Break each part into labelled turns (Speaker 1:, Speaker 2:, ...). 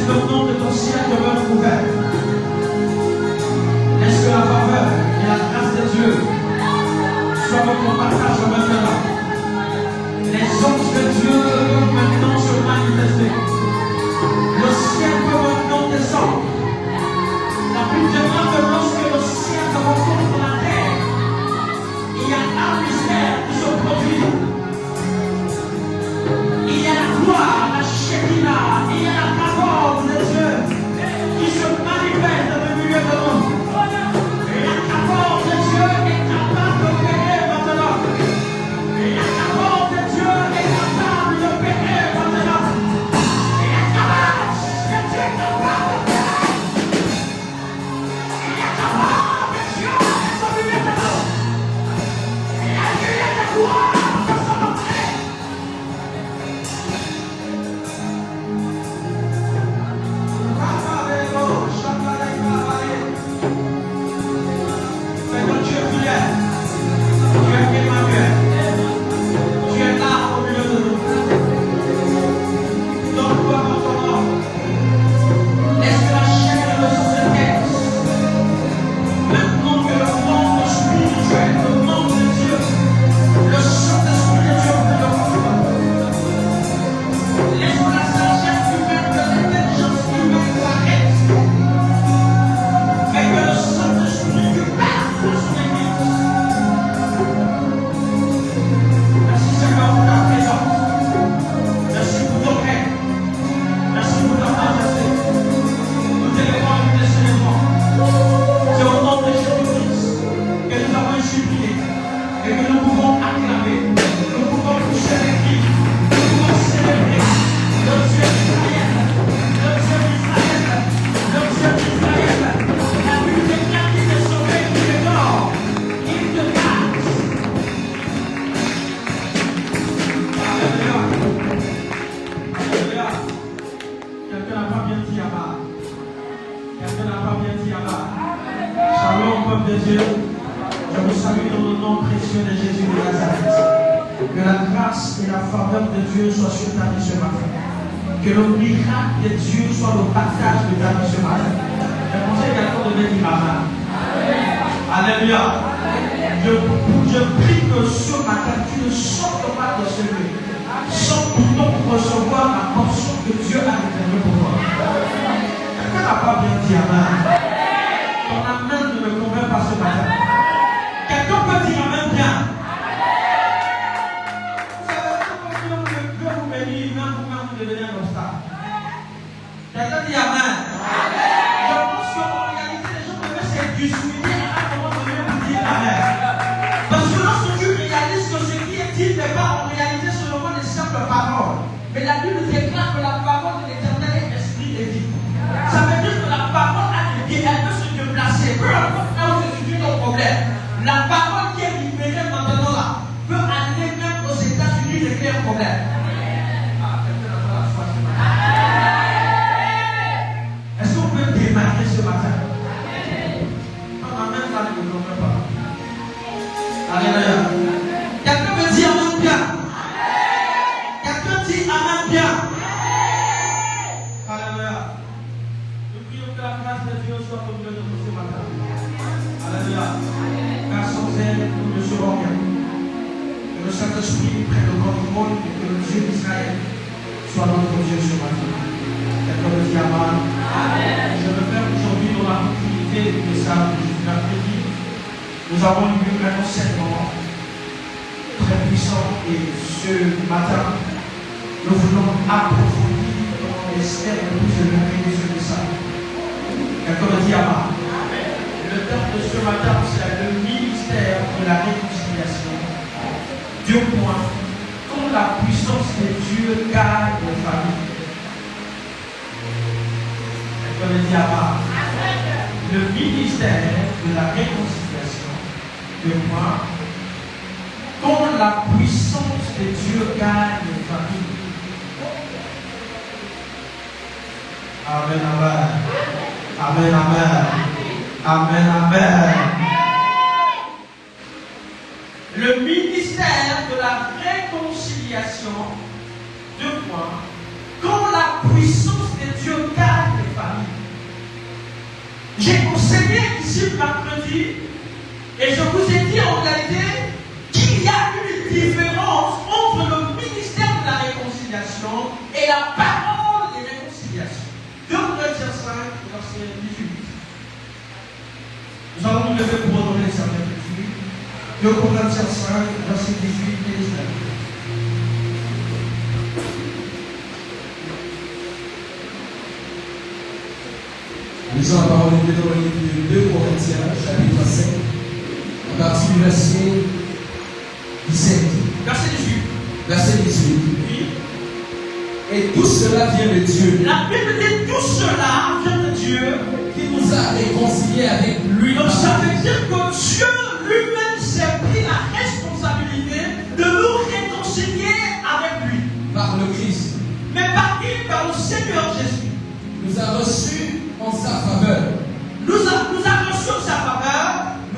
Speaker 1: le nom de ton ciel demeure ouvert. Laisse que la faveur et la grâce de Dieu soient votre partage maintenant. Les anges de Dieu peuvent maintenant se manifester. Le ciel peut maintenant descendre. La Bible demande que lorsque le ciel se rencontre dans la terre, il y a un mystère qui se produit. Il y a la gloire, la Shekinah, il y a la parole de Dieu qui se manifeste dans le milieu de nous. Et la parole de Dieu est capable de périr maintenant. Et la parole de Dieu est capable de périr maintenant. Et la parole de Dieu est capable de périr. Et la parole de Dieu est son milieu de nous. Et la lumière de gloire de son entrée.
Speaker 2: Nous avons eu un enseignement très puissant et ce matin, nous voulons approfondir dans les sphères les plus élevées de ce message. Quelqu'un me dit Amen. Le thème de ce matin, c'est le ministère de la réconciliation. Deux points. Quand la puissance de Dieu gagne les familles. Quelqu'un me dit Amen. Le ministère de la réconciliation. De moi, quand la puissance de Dieu gagne les familles. Amen, amen. Amen, amen. Amen, amen. Le ministère de la réconciliation, de moi, quand la puissance de Dieu gagne
Speaker 1: J'ai enseigné ici mercredi et je vous ai dit en réalité qu'il y a une différence entre le ministère de la réconciliation et la parole de réconciliation. 2 Corinthiens 5, verset 18. Nous allons nous lever pour redonner certaines lectures. 2 Corinthiens 5, verset 18 et 19.
Speaker 3: Lisons la parole de Dieu dans le livre de 2 Corinthiens, chapitre 5, à partir du verset 17.
Speaker 1: Verset 18.
Speaker 3: Verset 18.
Speaker 1: Oui.
Speaker 3: Et tout cela vient de Dieu,
Speaker 1: La Bible dit tout cela vient de Dieu.
Speaker 3: qui nous a réconciliés avec lui.
Speaker 1: Donc ça veut dire que Dieu lui-même s'est pris la responsabilité de nous réconcilier avec lui.
Speaker 3: Par le Christ.
Speaker 1: Mais par qui? Par le Seigneur Jésus.
Speaker 3: Nous a reçus en sa faveur.
Speaker 1: Nous a reçus en sa faveur.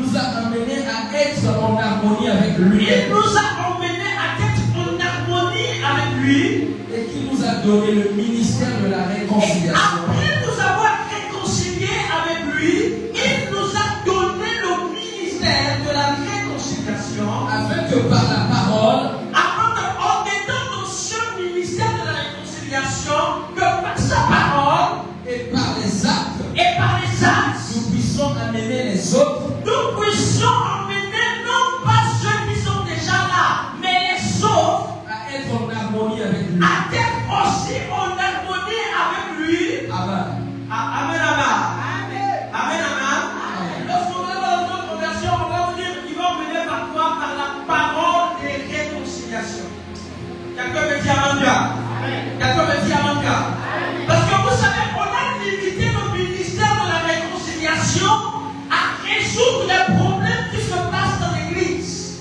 Speaker 3: Nous a amenés à être en harmonie avec lui.
Speaker 1: Il nous a emmenés à être en harmonie avec lui.
Speaker 3: Et qui nous a donné le ministère de la
Speaker 1: Et
Speaker 3: réconciliation.
Speaker 1: après nous avoir réconciliés avec lui, il nous a donné le ministère de la réconciliation.
Speaker 3: Afin que par la parole,
Speaker 1: Afin qu'en étant dans ce ministère de la réconciliation, que par sa parole
Speaker 3: et par les actes,
Speaker 1: et par les actes,
Speaker 3: nous puissions amener les autres
Speaker 1: nous puissions emmener non pas ceux qui sont déjà là, mais les autres
Speaker 3: à être en harmonie avec lui.
Speaker 1: à être aussi en harmonie avec lui.
Speaker 3: Amen.
Speaker 1: Amen, amen. Amen, amen. Lorsqu'on va dans notre version, on va vous dire qu'il va emmener par quoi? Par la parole des réconciliations. Quelqu'un me dit amen bien. Quelqu'un me dit amen bien. Parce que vous savez, on a limité le ministère de la réconciliation à résoudre les problèmes qui se passent dans l'église.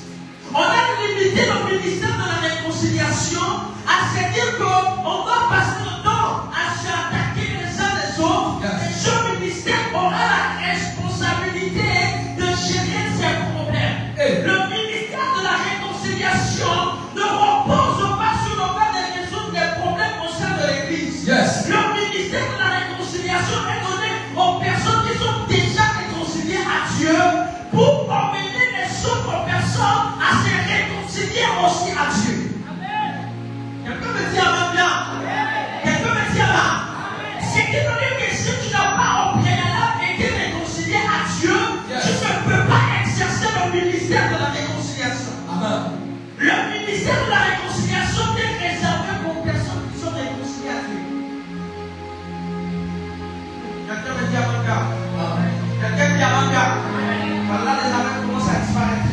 Speaker 1: On a limité le ministère de la réconciliation à se dire qu'on va passer le temps à s'attaquer les uns les autres. Et ce ministère aura la responsabilité de gérer ces problèmes. Le ministère de la réconciliation ne repose pas sur le fait de résoudre les problèmes au sein de l'église.
Speaker 3: Yes.
Speaker 1: Le ministère de la réconciliation est donné aux personnes qui sont déjà réconciliées à Dieu pour emmener les autres personnes à se réconcilier aussi à Dieu. Quelqu'un me dit amen bien. Quelqu'un me dit amen. C'est qui veut dire que si tu n'as pas au préalable été réconcilié à Dieu, tu ne peux pas exercer le ministère de la réconciliation.
Speaker 3: Amen.
Speaker 1: Le ministère de la réconciliation est réservé aux personnes qui sont réconciliées à Dieu. Quelqu'un me dit amen bien. Quelqu'un dit amen bien. Voilà, les amens commencent à disparaître.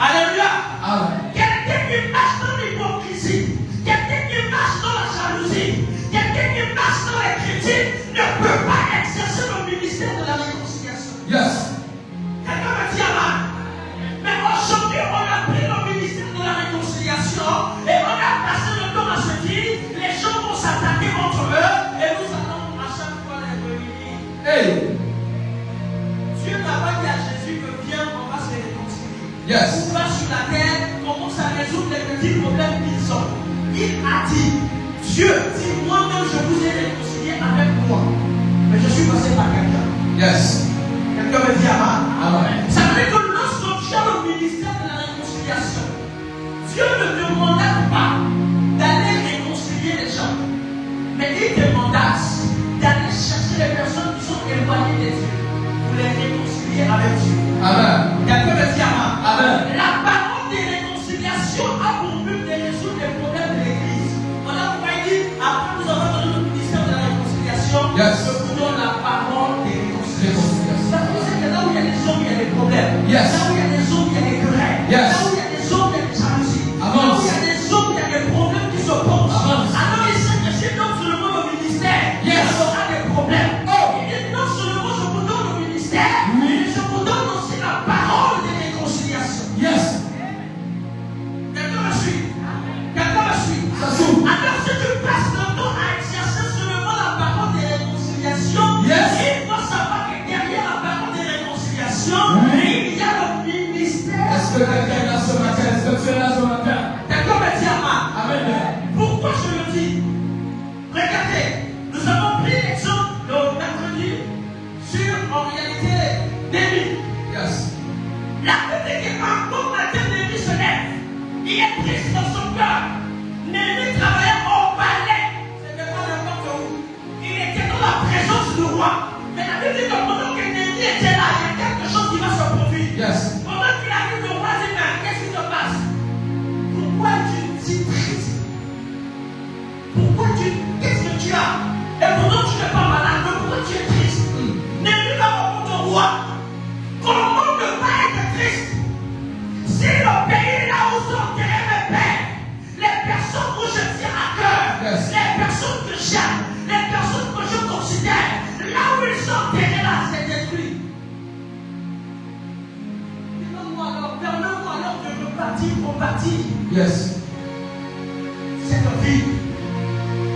Speaker 1: Alléluia.
Speaker 3: Amen.
Speaker 1: Quelqu'un qui marche dans l'hypocrisie, quelqu'un qui marche dans la jalousie, quelqu'un qui marche dans les critiques ne peut pas exercer le ministère de la réconciliation.
Speaker 3: Yes.
Speaker 1: Quelqu'un me dit amen. Mais aujourd'hui, on a pris le ministère de la réconciliation et on a passé le temps à se dire les gens vont s'attaquer entre eux et nous allons à chaque fois les réunir.
Speaker 3: Hey.
Speaker 1: Dieu n'a pas dit à Jésus que viens, on va se réconcilier.
Speaker 3: Yes.
Speaker 1: On va sur la terre, commence à résoudre les petits problèmes qu'ils ont. Il a dit, Dieu dit moi-même je vous ai réconcilié avec moi. Mais je suis passé par quelqu'un.
Speaker 3: Yes.
Speaker 1: Quelqu'un me dit amen.
Speaker 3: Amen.
Speaker 1: Ça veut dire que lorsque tu as le ministère de la réconciliation, Dieu ne te mandate pas d'aller réconcilier les gens, mais il te mandate d'aller chercher les personnes qui sont éloignées de Dieu pour les réconcilier avec Dieu.
Speaker 3: Amen.
Speaker 1: Quelqu'un me dit amen.
Speaker 3: Amen.
Speaker 1: La parole de réconciliation a pour but de résoudre les problèmes de l'église. Voilà pourquoi il dit, après nous avons donné le ministère de la réconciliation,
Speaker 3: Yes.
Speaker 1: je vous donne la parole de réconciliation.
Speaker 3: Réconciliation.
Speaker 1: Ça veut dire que là où il y a des hommes, il y a des problèmes.
Speaker 3: Yes.
Speaker 1: Là où il y a des hommes, il y a des querelles.
Speaker 3: Yes.
Speaker 1: Là où il y a des hommes, il y a des jalousies.
Speaker 3: Avance.
Speaker 1: Là où il y a des hommes, il y a des problèmes.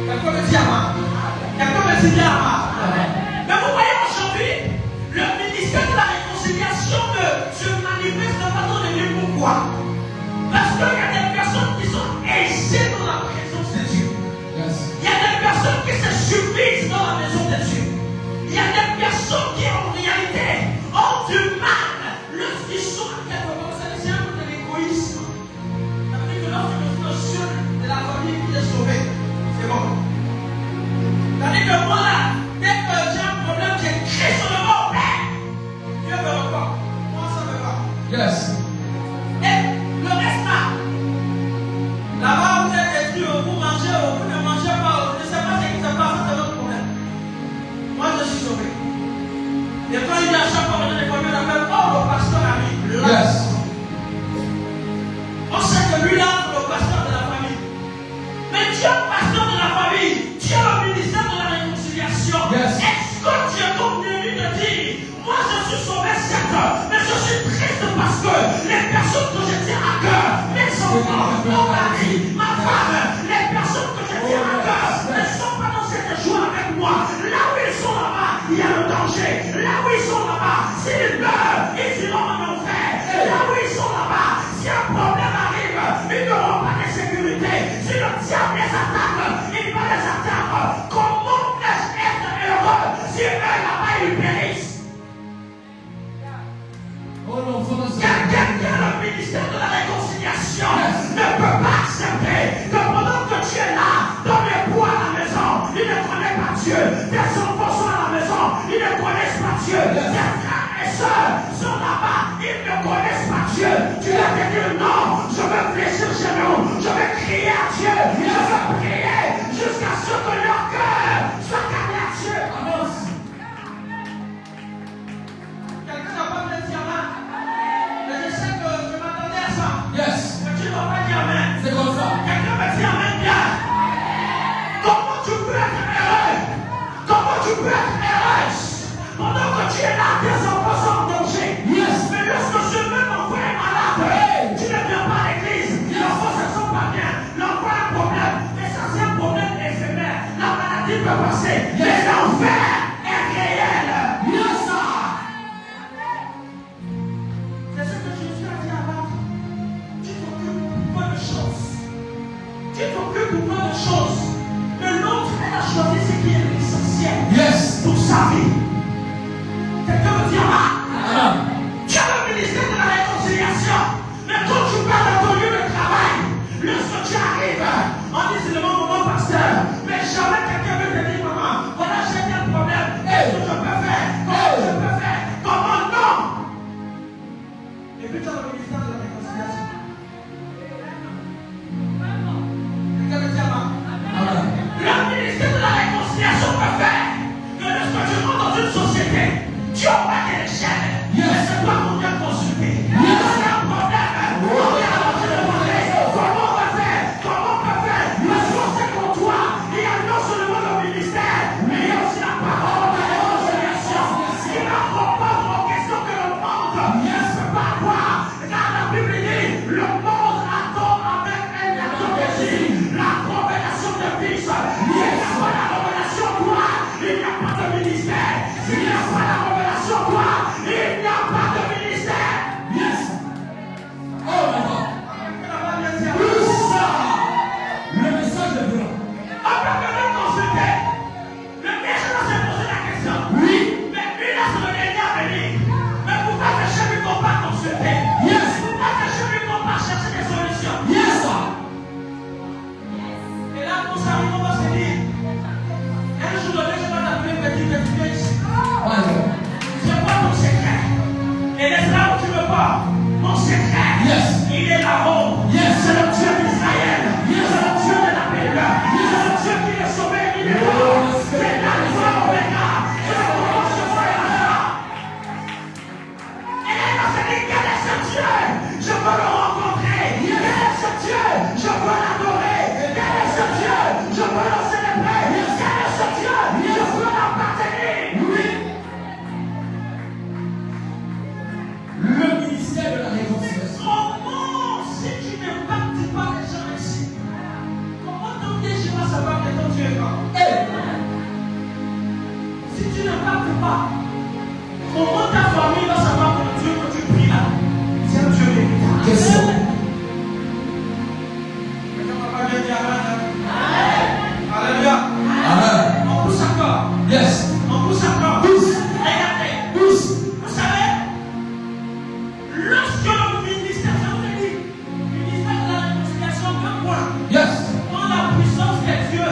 Speaker 1: Quelqu'un me dit Ama. Quelqu'un me dit Ama. Mais vous voyez aujourd'hui, le ministère de la réconciliation se manifeste pas dans les lieux. Pourquoi? Parce qu'il y a des personnes qui sont aisées dans la présence de Dieu. Il y a des personnes qui se subissent dans la maison de Dieu. Il y a des personnes qui en réalité ont du mal lorsqu'ils sont à quelque part. C'est un peu de l'égoïsme. Ça veut dire que lorsque je suis le seul de la famille qui est sauvé, c'est bon. C'est-à-dire que moi là, dès que j'ai un problème, j'ai crié sur le mot Père. Dieu me répond. Moi ça me va.
Speaker 3: Yes.
Speaker 1: Et le reste là, là-bas vous êtes détruits, vous mangez, vous ne mangez pas, je ne sais pas ce qui se passe, c'est votre problème. Moi je suis sauvé. Et quand il y a chaque fois que les familles l'appellent, oh le pasteur arrive.
Speaker 3: Yes.
Speaker 1: On sait que lui là, c'est le pasteur de la famille. Mais Dieu est le pasteur de la famille. Dieu est le ministère de la réconciliation.
Speaker 3: Yes.
Speaker 1: Est-ce que tu es comme Némi de dire, moi je suis sauvé certes, mais je suis triste parce que les personnes que je tiens à cœur, mes enfants, mon mari, ma femme, les personnes que je tiens à cœur ne sont pas dans cette joie avec moi. Là où ils sont là-bas, il y a le danger. Là où ils sont là-bas, s'ils meurent, ils iront en enfer. Là où ils sont là-bas, si un problème arrive, ils n'auront pas de sécurité. Si le diable les attaque, il va les attaquer. Comment est-ce être heureux si eux là-bas ils périssent? Quelqu'un qui a le ministère de la réconciliation ne peut pas accepter que pendant que tu es là, ton époux à la maison, il ne connaît pas Dieu. Tes enfants sont à la maison, ils ne connaissent pas Dieu. Tes frères et sœurs sont là-bas, ils ne connaissent pas Dieu. Tu dois te dire non, je veux fléchir chez nous, je vais crier à Dieu, je veux prier jusqu'à ce que leur cœur soit carré à Dieu. Quelqu'un n'a pas me dire Amen. Mais je sais que je m'attendais à ça.
Speaker 3: Yes.
Speaker 1: Mais tu ne vas pas dire Amen.
Speaker 3: C'est comme ça.
Speaker 1: Quelqu'un me dit Amen bien. Comment tu peux être heureux? Comment tu peux être heureuse? Pendant que tu es là, tes enfants sont en danger.
Speaker 3: Yes.
Speaker 1: Mais lorsque ce même enfant est malade, tu ne viens pas à l'église. L'enfant ne se sent pas bien. L'enfant a un problème. Mais ça, c'est un problème éphémère. La maladie peut passer. Mais l'enfer est réel.
Speaker 3: Yes, sir.
Speaker 1: C'est ce que Jésus a dit avant. Tu t'occupes pour plein de choses. Tu t'occupes pour plein de choses. Mais l'autre, elle a choisi ce qui est l'essentiel
Speaker 3: Yes.
Speaker 1: pour sa vie. Quelqu'un me dit tu as le ministère de la réconciliation. Mais quand tu parles de ton lieu de travail, lorsque tu arrives, on dit c'est le moment pasteur. Mais jamais quelqu'un veut te dire maman, voilà j'ai un problème. Qu'est-ce que je peux faire? Comment je peux faire? Comment non? Et puis tu as le ministère de la réconciliation. Quelqu'un me dit le ministère de la réconciliation peut faire que lorsque tu rentres dans une société, tu auras des échelles. Mais c'est toi qu'on vient consulter. C'est un problème. On vient te demander comment on va faire. Comment on peut faire. Mais soit c'est pour toi. Il y a non seulement le ministère, mais il y a aussi la parole de la réconciliation. Il va répondre aux questions que le monde ne peut pas avoir. Car la Bible dit, le monde attend avec énergie la révélation de Fils. Il n'y a pas la révélation toi, il n'y a pas de ministère. Il n'y a pas la révélation toi, il n'y a pas de ministère.
Speaker 3: Yes. Oh my God.
Speaker 1: Plus ça.
Speaker 3: Le message est blanc.
Speaker 1: On peut venir consulter. Le méchant s'est posé la question.
Speaker 3: Oui.
Speaker 1: Mais lui là c'est le dernier à venir. Mais pourquoi que chez lui qu'on pas consulter?
Speaker 3: Yes.
Speaker 1: Pourquoi que chez lui qu'on pas chercher des solutions?
Speaker 3: Yes, sir.
Speaker 1: Et là nous arrivons à se dire, un jour donné je vais t'appeler petit ici. C'est quoi ton secret? Et laisse là où tu veux pas. Mon secret,
Speaker 3: Yes.
Speaker 1: il est là-haut.
Speaker 3: Yes.
Speaker 1: C'est le Dieu d'Israël.
Speaker 3: Yes.
Speaker 1: C'est le Dieu de la Bible. C'est le Dieu qui est sauvé, il est là. C'est l'alpha Omega. C'est le commencement et la fin. Et elle m'a dit, quel est ce Dieu? Je veux le rencontrer. Quel est ce Dieu? Je veux l'adorer. Quel est ce Dieu? Je veux le célébrer. Quel est ce Dieu? Je veux l'appartenir.
Speaker 3: Oui. Le ministère de la réconciliation.
Speaker 1: Comment, si tu ne bâtis pas les gens ici, comment ton Dieu va savoir que ton
Speaker 2: Dieu est grand.
Speaker 3: Hey.
Speaker 2: Si tu ne parles pas, comment ta famille va savoir que le Dieu que tu pries là, c'est un Dieu véritable?
Speaker 3: Question.
Speaker 2: Quelqu'un va pas bien dire Amen. Alléluia.
Speaker 3: Amen.
Speaker 2: On pousse encore.
Speaker 3: Yes.
Speaker 2: On pousse encore.
Speaker 3: Pousse.
Speaker 2: Regardez.
Speaker 3: Pousse.
Speaker 2: Vous savez, lorsque le ministère, je vous ai dit, le ministère de la réconciliation, deux points.
Speaker 3: Yes.
Speaker 2: Quand la puissance de Dieu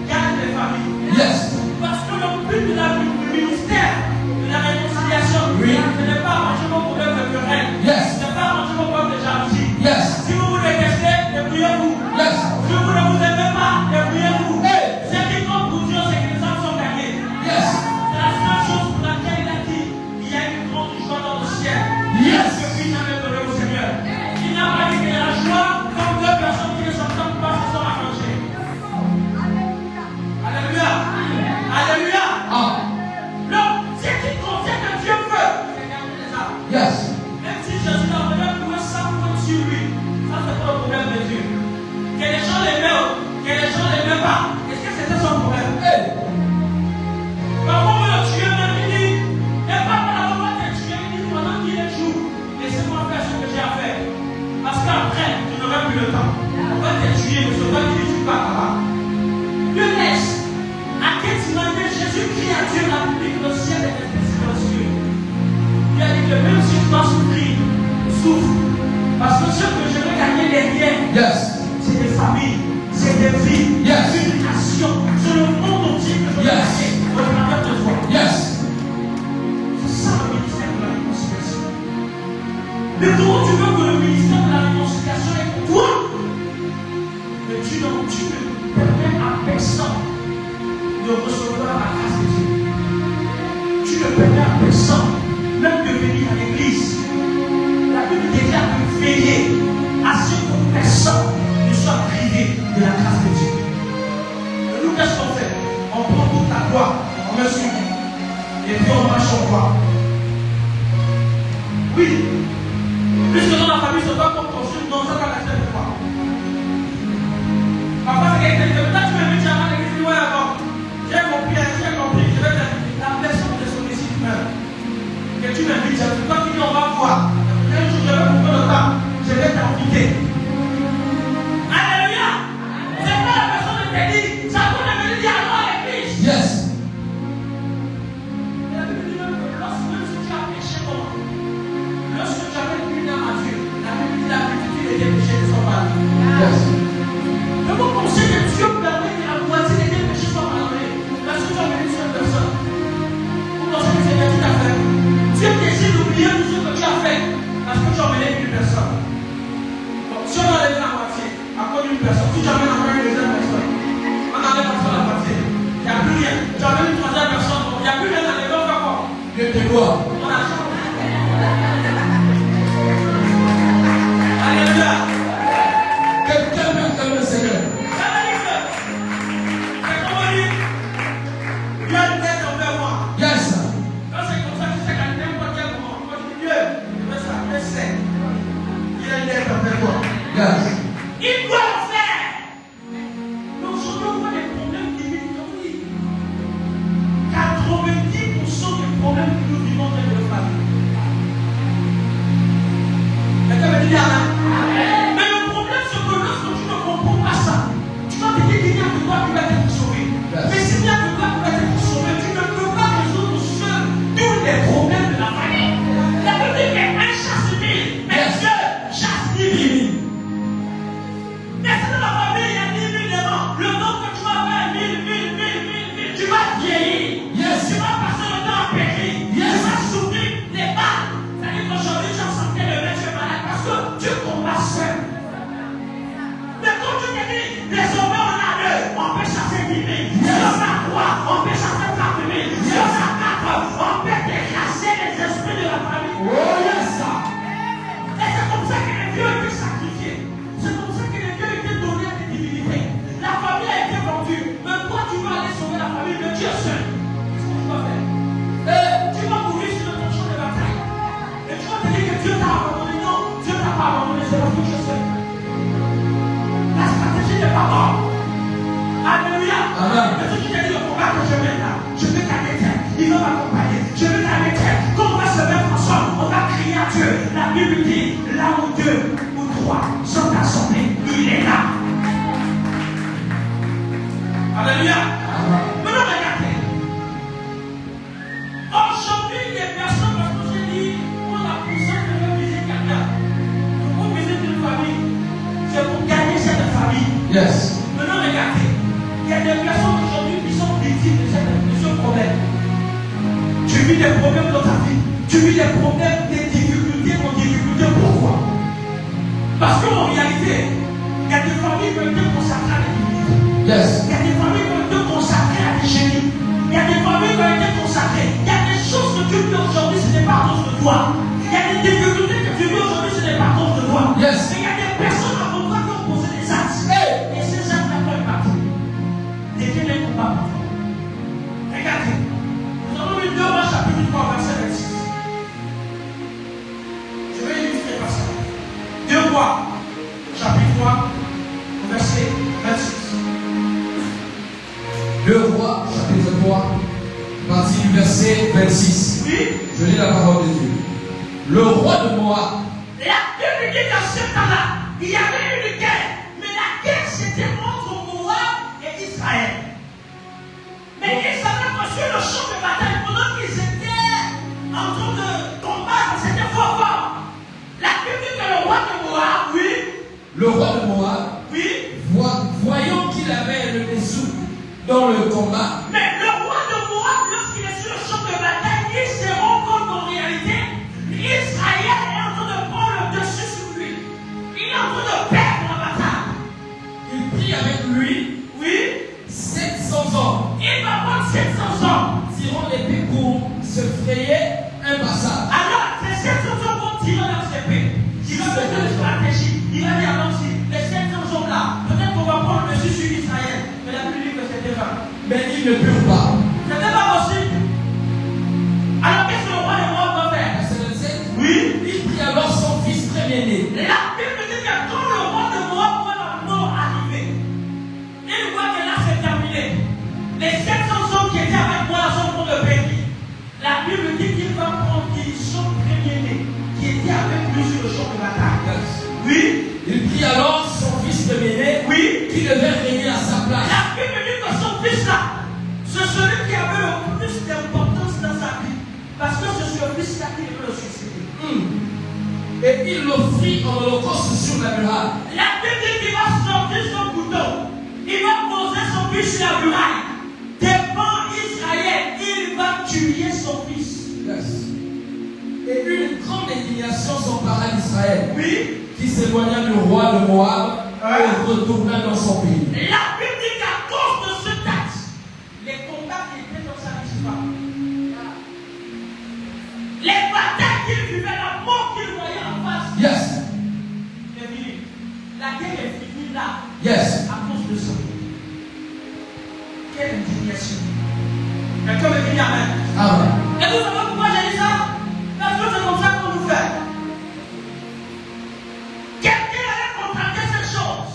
Speaker 2: gagne les familles.
Speaker 3: Yes.
Speaker 2: Parce que le but du ministère de la réconciliation,
Speaker 3: Oui.
Speaker 2: ce n'est pas arranger vos problèmes de querelle.
Speaker 3: Yes.
Speaker 2: Ce n'est pas arranger vos problèmes de jalousie.
Speaker 3: Yes.
Speaker 2: Si vous vous détestez, débrouillez-vous.
Speaker 3: Yes.
Speaker 2: Si vous ne vous aimez pas, débrouillez-vous.
Speaker 3: Hey.
Speaker 2: Ce qui compte pour Dieu, c'est que les âmes sont gagnées.
Speaker 3: Yes.
Speaker 2: C'est la seule chose pour laquelle il a dit qu'il y a une grande joie dans le ciel.
Speaker 3: Yes.
Speaker 2: Que lui n'avait donné au Seigneur. Il n'a pas dit qu'il y a la joie comme deux personnes qui ne s'entendent pas se sont accrochées. Alléluia. Alléluia.
Speaker 3: Ah.
Speaker 2: Donc, ce qui contient que Dieu veut, c'est garder les âmes.
Speaker 3: Yes.
Speaker 2: Même si Jésus n'a pas trouvé 100 points sur lui, ça c'est pas le problème de Dieu. Que les gens l'aimaient ou que les gens ne l'aimaient pas, est-ce que c'était son problème?
Speaker 3: Hey.
Speaker 2: Parfois, on veut le tuer, même il dit, et pas par la loi de tuer, il dit pendant qu'il est jour, laissez-moi faire ce que j'ai à faire. Parce qu'après, tu n'auras plus le temps. On va te tuer, mais ce pas qu'il tue pas là-bas. Dieu laisse. À quelle manière Jésus crie à Dieu la Bible, le ciel est resté silencieux. Il a dit que même si je dois souffrir, souffre. Parce que ce que je veux gagner derrière,
Speaker 3: Yes.
Speaker 2: c'est des familles, c'est des vies,
Speaker 3: Yes.
Speaker 2: c'est une nation, c'est le monde entier que je veux
Speaker 3: Yes.
Speaker 2: gagner au travers de toi.
Speaker 3: Yes.
Speaker 2: C'est ça le ministère de la réconciliation. Mais comment tu veux que le ministère de la réconciliation est pour toi? Mais tu ne permets à personne de recevoir la grâce de Dieu. Tu ne permets à personne même de venir à l'église. La Bible dit de veiller à ce que personne ne soit privé de la grâce de Dieu. Et nous, qu'est-ce qu'on fait? On prend toute la gloire, on me suit, et puis on marche en voie. Oui, puisque dans la famille, c'est pas comme ton chien, non, ça va rester de toi. Parfois, c'est quelqu'un qui dit, là, tu m'invites à l'église, ouais, avant. J'ai compris, je vais dire, la personne de sollicite même. Que tu m'invites, toi qui dis, on va voir. Un jour, je vais couper le temps, je vais t'inviter. Alléluia! C'est pas la personne qui te dit, ça peut me dire alors à l'église.
Speaker 3: Yes.
Speaker 2: Et la Bible dit même que lorsque tu as péché, comment? Lorsque tu avais une âme à Dieu, la Bible dit la multitude des péchés ne sont pas là.
Speaker 3: Yes.
Speaker 2: Mais vous pensez que Dieu permet que la moitié des péchés soient pardonnés parce que tu as béni une personne? Vous pensez que c'est petit à faire? Dieu décide d'oublier tout ce que tu as fait parce que tu as béni une personne. Donc, si on enlève la moitié à cause d'une personne, si tu amènes encore une deuxième personne, on enlève encore la moitié. Il n'y a plus rien. Tu amènes une troisième personne, il n'y a plus rien à enlever, on fait quoi?
Speaker 3: Dieu te quoi?
Speaker 2: On a changé. Alléluia.
Speaker 3: Quelqu'un m'appelle le Seigneur.
Speaker 2: Ça veut dire que, c'est comme on dit, Dieu a une tête envers moi.
Speaker 3: Yes.
Speaker 2: Quand c'est comme ça, tu sais qu'à n'importe quel moment, quand tu dis Dieu, je vais s'appeler Saint. Il a une tête envers toi.
Speaker 3: Yes.
Speaker 2: Il doit le faire. Donc, aujourd'hui, on voit des problèmes limites. Comme on dit, 90% des problèmes que nous vivons dans nos familles. Quelqu'un me dit Amen. Mais le problème, c'est que lorsque tu ne comprends pas ça, tu vas te dire qu'il n'y a que toi qui vas être sauvé.
Speaker 3: Yes.
Speaker 2: Mais s'il n'y a que toi qui vas être sauvé, tu ne peux pas résoudre tous les problèmes de la famille. La Bible dit qu'un chasse mille, mais
Speaker 3: Yes.
Speaker 2: Dieu chasse 10 000. Mais c'est dans la famille, il y a 10 000 démons. Le nombre que tu vas faire, 1000, tu vas vieillir.
Speaker 3: Yes.
Speaker 2: Tu vas passer le temps à périr.
Speaker 3: Yes.
Speaker 2: Tu vas souffrir les balles. C'est-à-dire qu'aujourd'hui, j'en sentais le mec, tu es malade parce que tu combats seul. Mais quand tu te dis, désormais on a deux, on peut chasser
Speaker 1: Alléluia. Maintenant, regardez. Aujourd'hui, les personnes, parce que j'ai dit, ont la puissance de viser quelqu'un. Pour visiter une famille, c'est pour gagner cette famille.
Speaker 3: Yes.
Speaker 1: Maintenant, regardez. Il y a des personnes aujourd'hui qui sont victimes de ce problème. Tu vis des problèmes dans ta vie. Tu vis des problèmes, des difficultés en difficulté. Pourquoi? Parce qu'en réalité, il y a des familles qui ont été consacrées à la divinité.
Speaker 3: Yes.
Speaker 1: Il y a des familles qui ont été consacrées à des génies. Il y a des familles qui ont été consacrées. Il y a des choses que tu vis aujourd'hui, ce n'est pas à cause de toi. Il y a des difficultés que tu vis aujourd'hui, ce n'est pas à cause de toi.
Speaker 3: Yes.
Speaker 1: Mais il y a des personnes avant toi qui ont posé des actes. Et ces actes-là peuvent partir. Deviennent un combat pour toi. Regardez. Nous avons lu 2 Rois chapitre 3, verset 26. Je vais illustrer par ça. 2 Rois chapitre 3, verset 26.
Speaker 3: 2 Rois, chapitre 3, partie du verset 26.
Speaker 1: Oui.
Speaker 3: Je lis la parole de Dieu. Le roi de Moab.
Speaker 1: La Bible dit qu'à ce temps-là, il y avait une guerre. Mais la guerre, c'était entre Moab et Israël. Mais ils avaient reçu le champ de bataille pendant qu'ils étaient en train de combattre. C'était fort fort. La Bible dit que le roi de Moab, oui.
Speaker 3: Le roi de Moab,
Speaker 1: Oui.
Speaker 3: voyant qu'il avait le dessous dans le combat,
Speaker 1: Mais le roi de Moab, lorsqu'il est sur le champ de bataille, il se rend compte qu'en réalité, Israël est en train de prendre le dessus sur lui. Il est en train de perdre la bataille.
Speaker 3: il prit avec lui
Speaker 1: Oui.
Speaker 3: 700 hommes,
Speaker 1: Il va prendre 700 hommes.
Speaker 3: tirant l'épée pour se frayer un passage.
Speaker 1: Alors, ces 700 hommes vont tirer leurs épées. Il va faire une stratégie. Il va dire alors si les 700 hommes là, peut-être qu'on va prendre le dessus sur Israël. Mais la Bible dit que c'était vain.
Speaker 3: Mais ils ne purent pas.
Speaker 1: C'était pas possible. Alors, qu'est-ce que le roi de Moab va faire?
Speaker 3: Verset 27.
Speaker 1: Oui.
Speaker 3: Il prit alors son fils premier-né.
Speaker 1: La Bible dit que quand le roi de Moab voit la mort arriver, il voit que là c'est terminé. Les 700 hommes qui étaient avec moi sont pour le pays. La Bible dit qu'il va prendre son premier-né qui était avec lui sur le champ de bataille. Oui.
Speaker 3: Il prit alors son fils premier-né,
Speaker 1: Oui.
Speaker 3: qui devait régner à sa place.
Speaker 1: La Bible dit que son fils là, c'est celui qui avait le plus d'importance dans sa vie. Parce que c'est ce fils là qui devait le succéder.
Speaker 3: Et il l'offrit en holocauste sur la muraille.
Speaker 1: La Bible dit qu'il va sortir son couteau. Il va poser son fils sur la muraille. Devant Israël, il va tuer son fils.
Speaker 3: Yes. Et une grande indignation s'empara d'Israël,
Speaker 1: Oui.
Speaker 3: qui s'éloigna du roi de Moab et retourna dans son pays.
Speaker 1: La Bible dit qu'à cause de ce acte, les combats qui étaient dans sa vie, les batailles qu'il vivait, la mort qu'il voyait en face,
Speaker 3: Yes.
Speaker 1: est finie. La guerre est finie là,
Speaker 3: Yes.
Speaker 1: à cause de ça. Quelle indignation. Quelqu'un me dit amen.
Speaker 3: Amen.
Speaker 1: Et vous savez pourquoi j'ai dit ça? Parce que c'est comme ça qu'on nous fait. Quelqu'un allait contracter cette chose.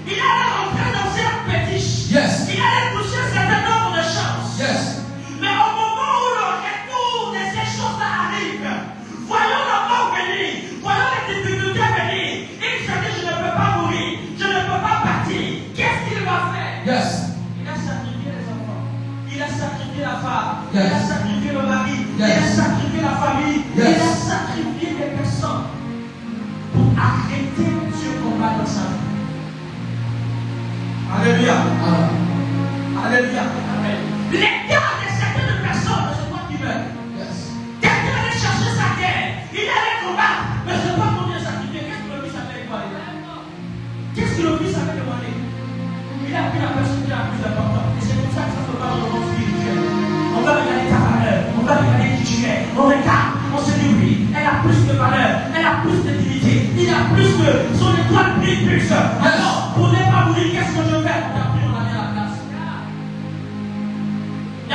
Speaker 1: Il allait rentrer dans cette pétiche.
Speaker 3: Yes.
Speaker 1: Il allait toucher un certain nombre de chances.
Speaker 3: Yes.
Speaker 1: Mais au moment où le retour de ces choses-là arrive, voyons la mort venir, voyons les difficultés venir, il se dit je ne peux pas mourir, je ne peux pas partir. Qu'est-ce qu'il va faire?
Speaker 3: Yes.
Speaker 1: Il a sacrifié les enfants, il a sacrifié la femme,
Speaker 3: Yes.
Speaker 1: il a sacrifié le mari,
Speaker 3: Yes.
Speaker 1: il a sacrifié la famille,
Speaker 3: Yes.
Speaker 1: il a sacrifié des personnes pour arrêter ce combat dans sa vie. Alléluia.
Speaker 3: Amen.
Speaker 1: Alléluia. Amen. Les gars de certaines personnes, c'est toi qui meurs.
Speaker 3: Yes.
Speaker 1: Quelqu'un allait chercher sa guerre, il allait combattre, mais c'est pas combien sacrifier. Qu'est-ce que le fils avait demandé? Qu'est-ce que le fils avait demandé? Il a pris la personne qui est la plus importante. Et c'est comme ça que ça se passe dans le monde spirituel. On va regarder ta valeur, on va regarder qui tu es. On regarde, on se dit oui, elle a plus de valeur, elle a plus de dignité, il a plus de son étoile brille plus. Alors, pour ne pas mourir, qu'est-ce que je fais? On a pris, on a mis à la place. Il y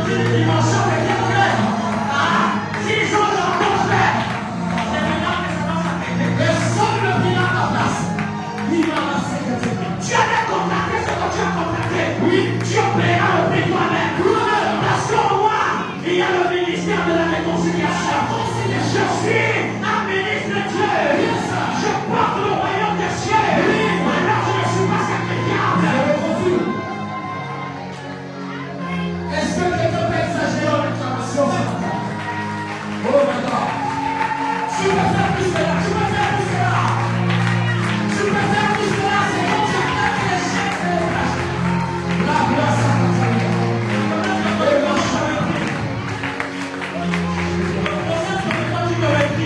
Speaker 1: une dimension de quelqu'un. S'ils ont leur confrère, c'est maintenant que ça va s'arrêter.
Speaker 3: Personne ne vient à ta place.
Speaker 1: Tu avais contacté ce que tu as contacté. Oui, tu paieras le prix toi-même. Parce qu'au moins, il y a le ministère de la réconciliation. Je suis un ministre de Dieu. Je porte le royaume des cieux. Alors je ne suis pas sacrifiable.
Speaker 3: Est-ce que quelqu'un peut exagérer en réclamation ce matin? Oh my God. Tu peux faire plus que là. Tu peux faire plus que là. Tu peux faire plus que là. C'est comme ça que les chefs se déplacent. La grâce à ta famille.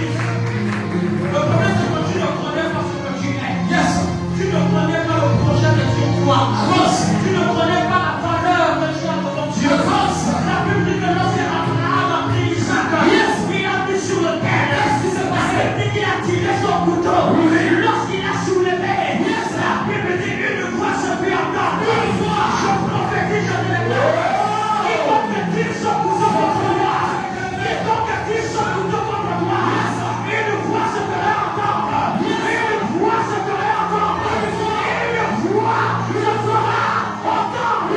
Speaker 1: Le problème c'est que tu ne connais pas ce que tu es.
Speaker 3: Yes.
Speaker 1: Tu ne connais pas le projet que tu crois.
Speaker 3: Avance.
Speaker 1: Tu ne connais pas la valeur que tu as devant
Speaker 3: Tu
Speaker 1: Dieu.
Speaker 3: avances.
Speaker 1: La Bible dit que lorsqu'Abraham a pris Isaac,
Speaker 3: Yes.
Speaker 1: il a mis sur le terre. Qu'est-ce qui s'est passé? Il a tiré son couteau. Lorsqu'il a soulevé, la Bible dit une voix se fit entendre. Une voix. Je prophétise, je ne l'ai pas. Quiconque tire son couteau contre moi. Quiconque tire son couteau contre moi. Une voix se ferait entendre. Une voix se ferait entendre. Une voix se fera entendre.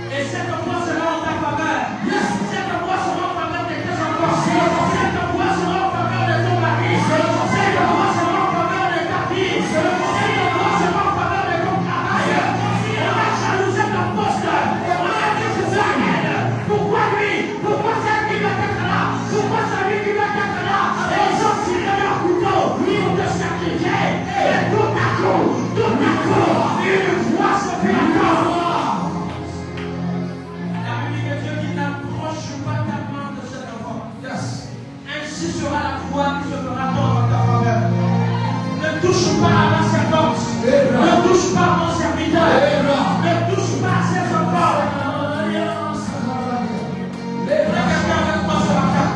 Speaker 1: Et cette voix sera en ta faveur. Cette voix sera en faveur de tes enfants. Cette voix sera en faveur de ton mari. Cette voix sera en faveur de ta fille. Cette voix sera en faveur de ton travail. On a jalousé ton poste. On a dit que c'est elle. Pourquoi lui? Pourquoi c'est lui qui va être là? Pourquoi c'est lui qui va être là? Et ils ont tiré leur couteau pour te sacrifier. Et tout à coup, une voix se fait entendre. La Bible dit que Dieu dit n'approche pas ta main de cet enfant.
Speaker 3: Yes.
Speaker 1: Ainsi sera la voix qui se fera entendre en ta faveur. Ne touche pas à ma servante. Ne touche pas à mon serviteur. Ne touche pas à ses enfants. Regardez avec moi ce matin.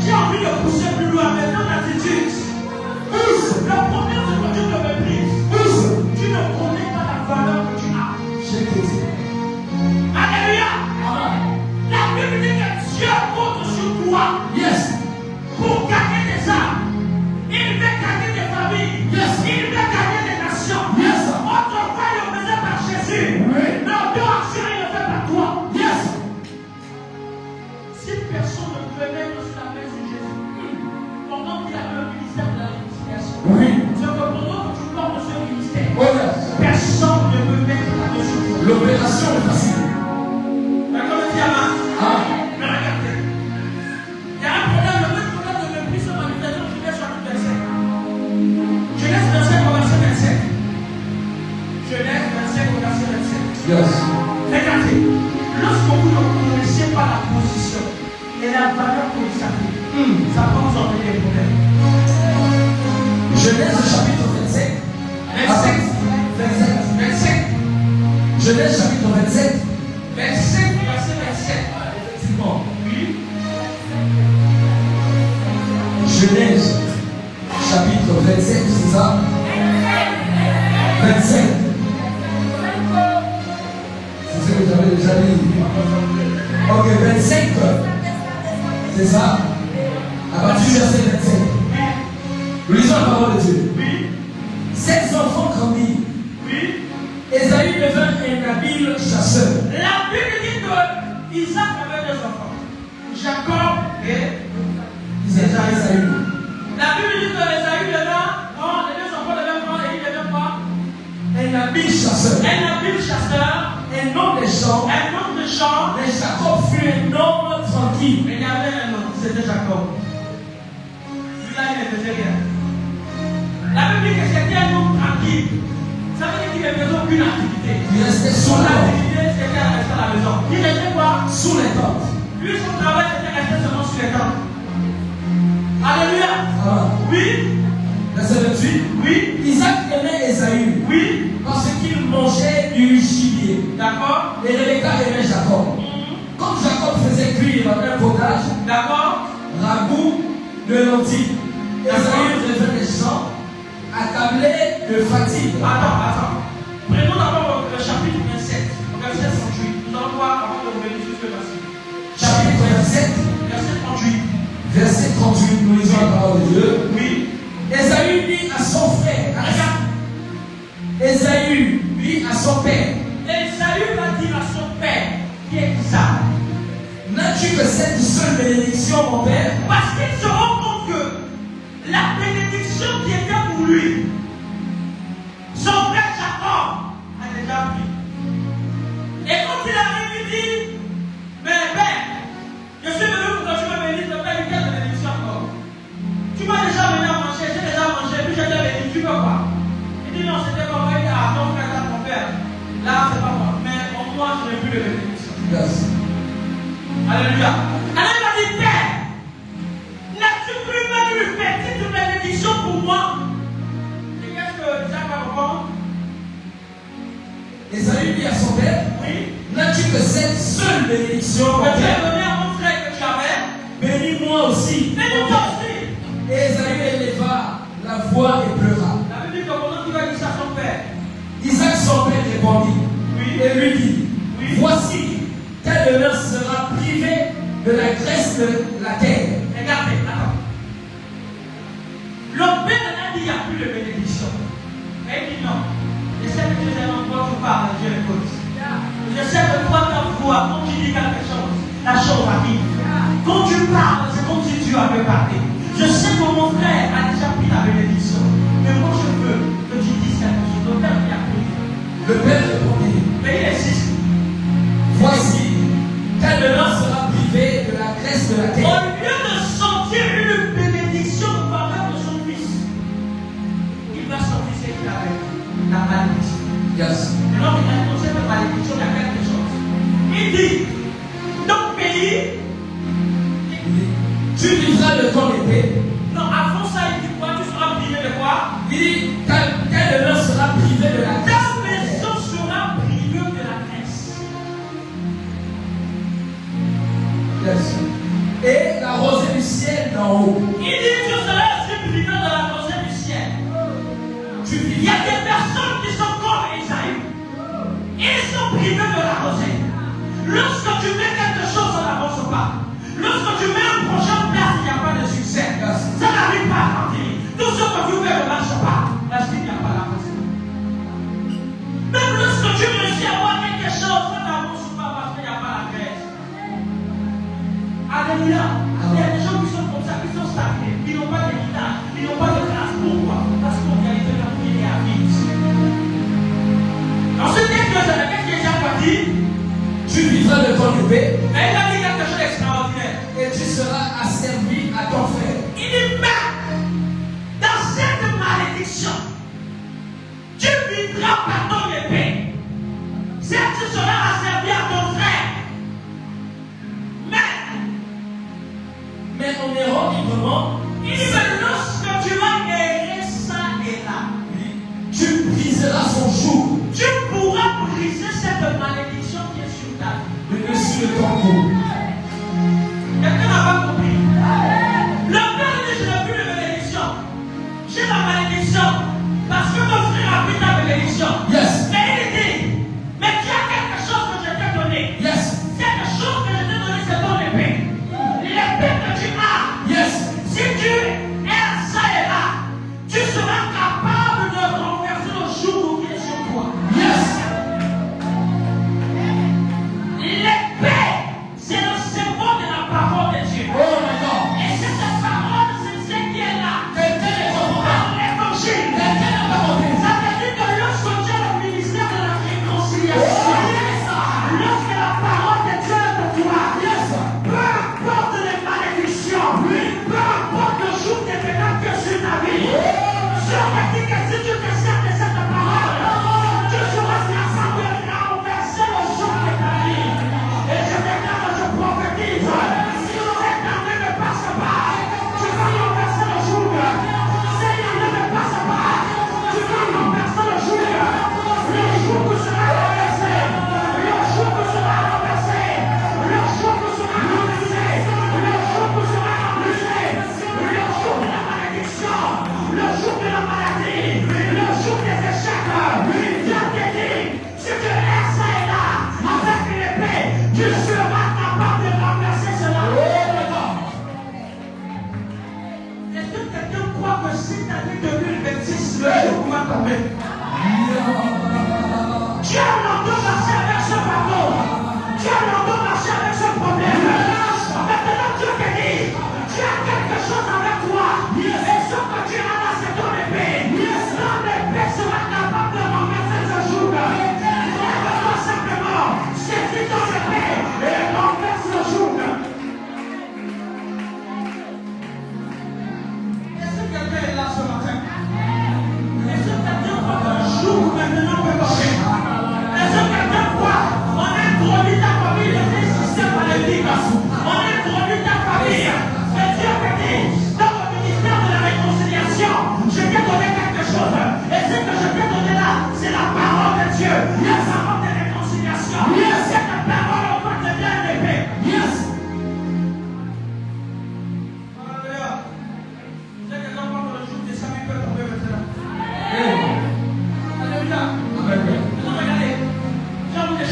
Speaker 1: J'ai envie de pousser plus loin, mais dans l'attitude. Le problème c'est que tu te méprises. Tu ne connais pas la valeur que tu as. Alléluia. La Bible dit que Dieu compte sur toi
Speaker 3: Yes.
Speaker 1: pour gagner des âmes. Il veut gagner des familles.
Speaker 3: Yes.
Speaker 1: Il veut gagner des nations.
Speaker 3: Yes.
Speaker 1: Autrefois, il le faisait par Jésus.
Speaker 3: Oui.
Speaker 1: Mais aujourd'hui, il le fait par toi.
Speaker 3: Yes.
Speaker 1: Si personne ne pouvait mettre sur la main de Jésus, pendant qu'il avait le ministère de la réconciliation,
Speaker 3: Oui.
Speaker 1: c'est que pendant que tu portes ce ministère,
Speaker 3: Oh yes.
Speaker 1: personne ne peut mettre la main sur toi.
Speaker 3: L'opération est facile.
Speaker 1: Mais comme dit Ama,
Speaker 3: Ah.
Speaker 1: mais regardez, il y a un problème, le même problème de mépris se manifeste dans Genèse chapitre 27. Genèse 25 au verset 27. Genèse 25 au verset 27.
Speaker 3: Yes.
Speaker 1: Regardez, lorsque vous ne connaissez pas la position et la valeur que vous avez, ça peut vous entraîner des problèmes.
Speaker 3: Genèse chapitre 25.
Speaker 1: 27.
Speaker 3: 27.
Speaker 1: 27.
Speaker 3: Genèse chapitre 27.
Speaker 1: 27, verset 27.
Speaker 3: Effectivement.
Speaker 1: Oui.
Speaker 3: Genèse chapitre 27, c'est ça? 27. C'est ce que j'avais déjà dit. Ok, 25. C'est ça? À partir du verset 25. Lisons la parole de Dieu.
Speaker 1: Oui.
Speaker 3: Ses enfants grandirent.
Speaker 1: Oui.
Speaker 3: Esaü devint un habile chasseur.
Speaker 1: La Bible dit que Isaac avait deux enfants. Jacob et
Speaker 3: Esaü.
Speaker 1: La Bible dit que Esaü devint grand, les deux enfants devinrent grands et il devint quoi?
Speaker 3: Un habile chasseur.
Speaker 1: Un habile chasseur,
Speaker 3: Un homme des champs.
Speaker 1: un homme de champ.
Speaker 3: Mais Jacob fut un homme tranquille.
Speaker 1: Mais il y avait un homme, c'était Jacob. Lui-là, il ne faisait rien. La Bible dit que c'était un homme tranquille. Ça veut dire qu'il ne faisait aucune activité.
Speaker 3: Il restait sous
Speaker 1: Son
Speaker 3: la tente.
Speaker 1: activité, c'était à rester à la maison. Il restait quoi?
Speaker 3: Sous les tentes.
Speaker 1: Lui, son travail, c'était rester seulement sur les tentes. Alléluia.
Speaker 3: Ah.
Speaker 1: Oui,
Speaker 3: Verset 28.
Speaker 1: oui,
Speaker 3: Isaac aimait Esaü
Speaker 1: oui.
Speaker 3: parce qu'il mangeait du gibier.
Speaker 1: D'accord.
Speaker 3: Et Rebecca aimait Jacob. Comme Jacob faisait cuire un potage,
Speaker 1: D'accord.
Speaker 3: ragoût de lentilles. Esaü revint des champs, accablé de fatigue.
Speaker 1: Attends. Prenons d'abord le chapitre 27.
Speaker 3: entendu, nous lisons la parole de Dieu.
Speaker 2: Oui.
Speaker 3: Ésaü dit à son frère, Ésaü dit à son père,
Speaker 2: Esaü va dire à son père, qui est Isaac,
Speaker 3: n'as-tu que cette seule bénédiction, mon père?
Speaker 2: parce qu'il se rend compte que la bénédiction qui était pour lui, son frère Jacob a déjà pris. Et quand il arrive, il dit, mais père, je suis venu pour que tu me bénisses, le père, quelle bénédiction encore? Tu m'as déjà venu à manger, j'ai déjà mangé, puis je t'ai béni, tu veux quoi? Il dit non, c'était pas vrai, ah, ton frère, là, ton père. Là, c'est pas moi, mais au moins, je n'ai plus de bénédiction.
Speaker 3: Yes.
Speaker 2: Alléluia. Alors il a dit, père, n'as-tu plus même une petite bénédiction pour moi? Et qu'est-ce que Isaac va répondre?
Speaker 3: Ésaü dit à son père,
Speaker 2: Oui.
Speaker 3: n'as-tu que cette seule bénédiction, mon
Speaker 2: Que tu as
Speaker 3: père?
Speaker 2: donné à mon frère que tu avais.
Speaker 3: Bénis-moi aussi.
Speaker 2: Bénis-moi aussi.
Speaker 3: Et Ésaü éleva la voix et pleura.
Speaker 2: La Bible dit que pendant qu'il va dire ça à son père.
Speaker 3: Isaac, son père, répondit
Speaker 2: Oui.
Speaker 3: et lui dit,
Speaker 2: Oui.
Speaker 3: voici, tel honneur sera privé de la graisse de la terre.
Speaker 2: Regardez, attends. Le père a dit il n'y a plus de bénédiction. Et il dit non. Je sais que Dieu est encore, tu parles, Dieu écoute. Je sais que toi, ta voix, quand tu dis quelque chose, la chose arrive. Quand tu parles, c'est comme si Dieu avait parlé. Je sais que mon frère a déjà pris la bénédiction. Mais moi, je veux que tu dises quelque chose. Le père a pris.
Speaker 3: Le père répondit,
Speaker 2: Mais il insiste.
Speaker 3: voici, tel honneur sera privé de la graisse de la
Speaker 2: Au
Speaker 3: terre.
Speaker 2: lieu de sentir une bénédiction de faveur de son fils, il va sortir ce qu'il avait, la malédiction.
Speaker 3: Yes.
Speaker 2: Et donc, il a annoncé la malédiction, il y a quelque chose. Il dit, ton pays,
Speaker 3: Tu vivras de ton épée.
Speaker 2: non, avant ça, il dit quoi? Tu seras privé de quoi?
Speaker 3: Il dit, tel honneur sera privé de la
Speaker 2: Ta
Speaker 3: graisse.
Speaker 2: maison sera privée de la graisse.
Speaker 3: Yes. Et la rosée du ciel d'en haut.
Speaker 2: Il dit, tu seras aussi privé de la rosée du ciel.
Speaker 3: Tu
Speaker 2: Il y
Speaker 3: vivras.
Speaker 2: a des personnes qui sont comme Esaü. Ils sont privés de la rosée. Lorsque tu mets quelque chose, ça n'avance pas. Lorsque tu mets un projet en place, il n'y a pas de succès. Ça n'arrive pas à grandir. Tout ce que tu fais ne marche pas. Parce qu'il n'y a pas la rosée. Même lorsque tu réussis à avoir quelque chose, ça n'avance pas parce qu'il n'y a pas la graisse. Alléluia. Il y a des gens qui sont comme ça, qui sont stagnés. Ils n'ont pas d'héritage. Ils n'ont pas de grâce. Pourquoi? Parce qu'en réalité, la vie est à vide. Ensuite, qu'est-ce que Jacques a dit?
Speaker 3: Tu vivras de ton épée
Speaker 2: Mais il a dit quelque chose d'extraordinaire.
Speaker 3: et tu seras asservi à ton frère.
Speaker 2: Il dit, mais dans cette malédiction, tu vivras par ton épée. Certes, tu seras asservi à ton frère.
Speaker 3: Mais en errant librement,
Speaker 2: Il dit, mais lorsque tu vas errer ça et là,
Speaker 3: tu briseras son joug
Speaker 2: tu pourras briser cette malédiction qui est sur ta vie.
Speaker 3: de dessus de ton cou.
Speaker 2: Quelqu'un n'a pas compris. Le père dit, je n'ai plus de bénédiction. J'ai la malédiction. Parce que mon frère a pris ta bénédiction.
Speaker 3: Yes.
Speaker 2: Mais il dit, mais tu as quelque chose que je t'ai donné.
Speaker 3: Yes.
Speaker 2: Quelque chose que je t'ai donné, c'est ton épée. L'épée que tu as.
Speaker 3: Yes.
Speaker 2: Si tu es ça et là, tu seras capable de renverser le joug qui est sur toi.
Speaker 3: Yes.
Speaker 2: L'épée, c'est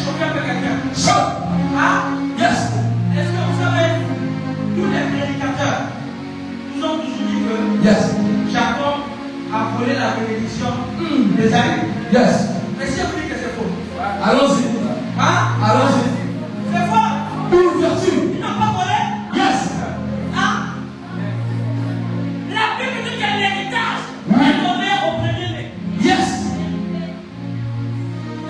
Speaker 1: choquer un peu quelqu'un.
Speaker 3: Shout.
Speaker 1: Hein?
Speaker 3: Yes.
Speaker 1: Est-ce que vous savez, tous les prédicateurs nous ont toujours dit que
Speaker 3: Yes.
Speaker 1: Jacob a volé la bénédiction d'Ésaü.
Speaker 3: Yes.
Speaker 1: Mais si vous dites que c'est faux,
Speaker 3: Allons-y.
Speaker 1: hein?
Speaker 3: Allons-y.
Speaker 1: C'est faux.
Speaker 3: Une vertu.
Speaker 1: Ils n'ont pas volé.
Speaker 3: Yes.
Speaker 1: Hein? La Bible dit que l'héritage
Speaker 3: Oui.
Speaker 1: est donné au premier-né.
Speaker 3: Yes.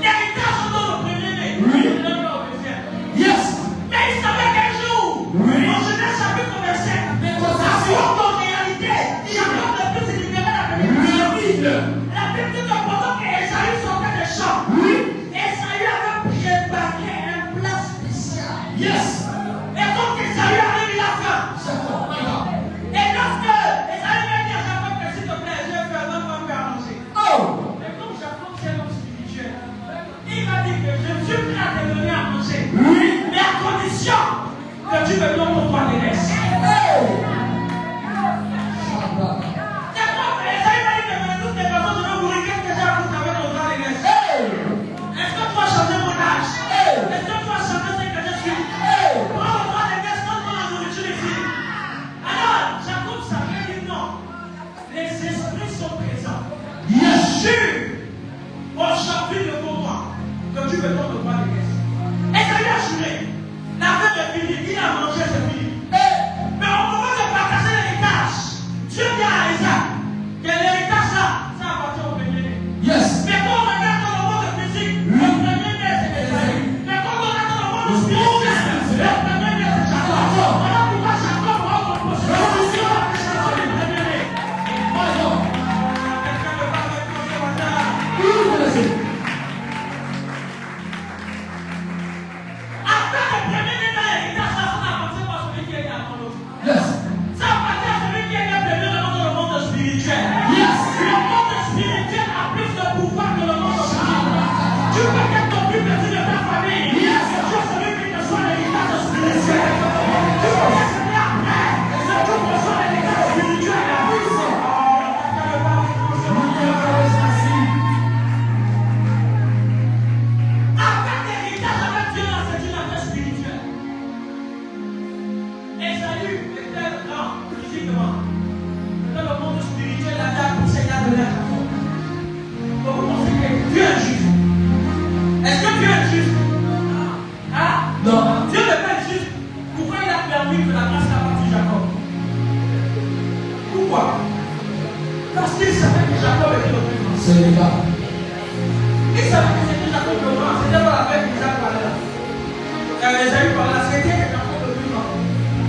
Speaker 1: L'héritage est donné au premier-né.
Speaker 3: Oui.
Speaker 1: Il ne donne pas au deuxième.
Speaker 3: Yes.
Speaker 1: Mais il savait qu'un jour,
Speaker 3: Oui.
Speaker 1: en Genèse chapitre 27, en réalité, Jacob ne peut se libérer de la bénédiction. La Bible dit que pendant qu'Ésaü sortait des champs, Ésaü avait préparé un plat spécial.
Speaker 3: Yes.
Speaker 1: Et quand Ésaü arrive, il a faim.
Speaker 3: Jacob. My God.
Speaker 1: Et lorsque Ésaü vient dire à Jacob que s'il te plaît, j'ai faim, donne-moi un peu à manger.
Speaker 3: Oh.
Speaker 1: Mais comme Jacob c'est l'homme spirituel, il m'a dit que je suis prêt à te donner à manger.
Speaker 3: Oui.
Speaker 1: Mais à condition que tu me donnes ton droit de laisse.
Speaker 3: Hey.
Speaker 1: D'accord, Ésaü m'a dit que de toutes les façons, je vais mourir. Qu'est-ce que j'ai à foutre avec ton droit de laisse?
Speaker 3: Hey.
Speaker 1: Est-ce que tu vas changer mon âge?
Speaker 3: Hey.
Speaker 1: Est-ce que tu vas changer ce que je suis?
Speaker 3: Hey.
Speaker 1: Prends le droit de laisse, donne-moi la nourriture ici. Alors, Jacob savait dire non. Les esprits sont présents.
Speaker 3: Yes.
Speaker 1: Jure aujourd'hui devant moi que tu me donnes le droit de laisse. Ésaü a juré. La fête est finie, il a mangé, c'est fini.
Speaker 3: Hey.
Speaker 1: Mais au moment de partager l'héritage, Dieu dit à Isaac que l'héritage là, ça appartient au premier-né.
Speaker 3: Yes.
Speaker 1: Mais quand on regarde dans le monde physique, le premier-né c'est Ésaü. Mais quand on regarde dans le monde spirituel, le premier-né c'est Jacob. Voilà pourquoi Jacob rentre en possession du premier-né.
Speaker 3: My God.
Speaker 1: Quelqu'un ne va pas me poser maintenant.
Speaker 3: Une vertu.
Speaker 1: Après le premier-né dans l'héritage, ça n'appartient pas à celui qui est né avant l'autre.
Speaker 3: Yes.
Speaker 1: Ça appartient à celui qui est né premièrement dans le monde spirituel.
Speaker 3: Yes.
Speaker 1: Le monde spirituel a plus de pouvoir que le monde spirituel. Tu peux être ton plus petit de ta famille.
Speaker 3: Yes.
Speaker 1: C'est Dieu celui qui te soit l'héritage spirituel. Tu peux être né après. C'est Dieu qui te soit l'héritage spirituel. Après l'héritage avec Dieu, là, c'est une affaire spirituelle. Ésaü était grand physiquement. Dans le monde spirituel, la dame pour Seigneur de l'être. Donc vous pensez que Dieu est juste. Est-ce que Dieu est juste? Hein?
Speaker 3: Non.
Speaker 1: Dieu n'est pas juste. Pourquoi il a permis que la grâce appartient à Jacob? Pourquoi? Parce qu'il savait que Jacob était le plus grand.
Speaker 3: C'est le cas.
Speaker 1: Il savait que c'était Jacob le grand. C'était pas la fête qu'Isaac parlait là. Ésaü parlait là. C'était Jacob le plus grand.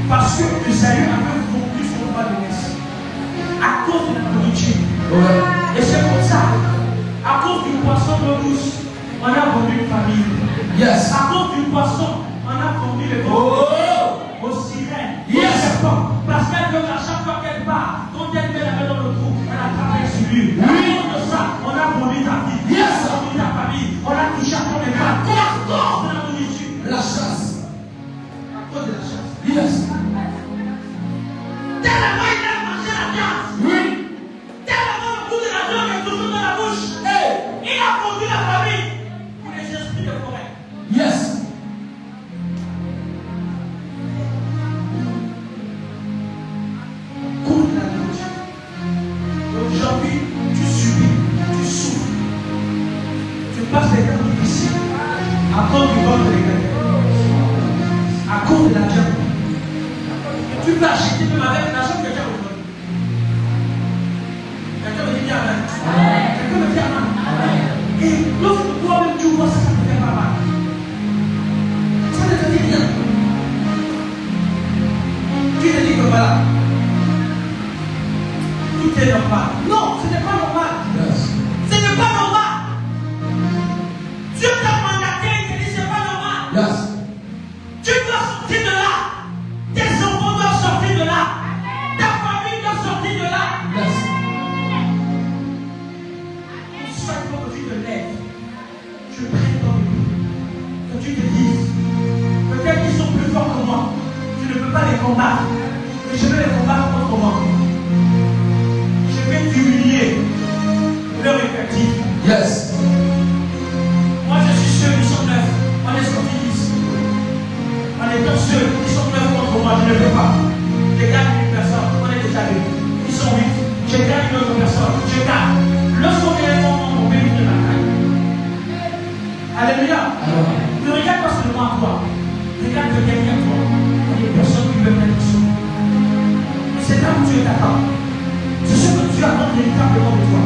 Speaker 1: Parce que Ésaü avait vendu son droit de laisse. À cause de la nourriture.
Speaker 3: Ouais.
Speaker 1: Et c'est comme ça. À cause du poisson de douce, on a vendu une famille.
Speaker 3: Yes.
Speaker 1: À cause du poisson, on a vendu les
Speaker 3: Oh.
Speaker 1: aux sirènes.
Speaker 3: Yes.
Speaker 1: Aux serpents. Parce qu'elle veut qu'à chaque fois qu'elle part, quand elle met la main dans le trou, elle attrape sur lui. À cause de ça, on a vendu ta vie.
Speaker 3: Yes.
Speaker 1: On a vendu ta famille. On a touché à ton état. À cause de la nourriture.
Speaker 3: La chasse.
Speaker 1: À cause de la chasse.
Speaker 3: Yes.
Speaker 1: Tellement il a mangé la viande.
Speaker 3: Oui.
Speaker 1: Tellement le goût de la viande est toujours dans la bouche.
Speaker 3: Hey.
Speaker 1: Il a vendu la famille pour les esprits de forêt.
Speaker 3: Yes.
Speaker 1: Contre la nourriture. Aujourd'hui, tu subis, tu souffres. Tu passes des temps difficiles à cause du ventre de l'église. À cause de la viande. Tu peux acheter même avec l'argent que tu as aujourd'hui. Quelqu'un me dit bien amen. Quelqu'un me dit amen. Et lorsque toi-même tu vois ça, ça ne te fait pas mal. Ça ne te dit rien. Tu te dis que voilà. Tout est normal. Non, ce n'est pas normal.
Speaker 3: Yes.
Speaker 1: Ce n'est pas normal. Dieu t'a mandaté et te dit c'est pas normal.
Speaker 3: Yes.
Speaker 1: Tu dois sortir de là. Tes enfants doivent sortir de là. Ta famille doit sortir de là.
Speaker 3: Yes.
Speaker 1: Pour chaque fois que tu te lèves, je prie dans le cou. Que tu te dises, peut-être qu'ils sont plus forts que moi. Je ne peux pas les combattre. Mais je vais les combattre contre moi. Je vais t'humilier leur effectif.
Speaker 3: Yes.
Speaker 1: Moi je suis ceux qui sont neufs.
Speaker 2: déclare que derrière toi, il y a des personnes qui veulent être sauvées. Et c'est là où Dieu t'attend. C'est ce que Dieu attend véritablement de toi.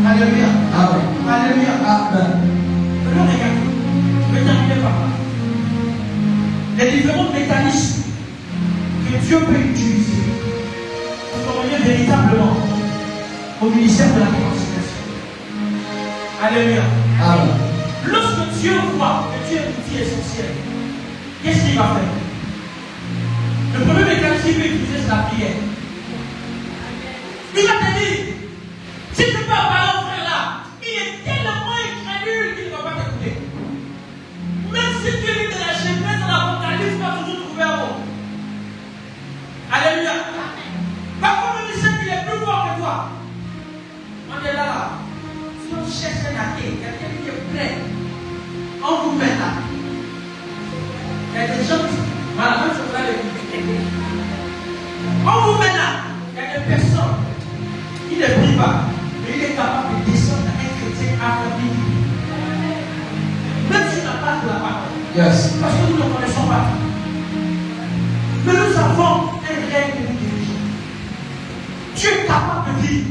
Speaker 2: Alléluia.
Speaker 3: Amen.
Speaker 2: Alléluia.
Speaker 3: Amen.
Speaker 2: Alors regarde, je vais terminer par là. Les différents mécanismes que Dieu peut utiliser pour revenir véritablement au ministère de la réconciliation. Alléluia.
Speaker 3: Amen.
Speaker 2: Lorsque Dieu voit que tu es un outil essentiel, qu'est-ce qu'il va faire? Le premier mécanisme qu'il peut utiliser, c'est la prière. Il va te dire, si tu peux parler au frère là, il est tellement incrédule qu'il ne va pas t'écouter. Même si tu lis de la Genèse à l'Apocalypse, tu vas toujours trouver un mot. Alléluia. Parfois, même il sait qu'il est plus fort que toi. On est là. Si on cherche un athée, quelqu'un qui est prêt, on vous met là. Il y a des gens qui. Voilà, même si on va les on vous met là. Il y a des personnes. Il ne prie pas, mais il est capable de descendre à un chrétien affaibli. Même s'il n'a pas de la parole.
Speaker 3: Yes.
Speaker 2: Parce que nous ne connaissons pas. Mais nous avons un règne de dirigeant. Tu es capable de dire,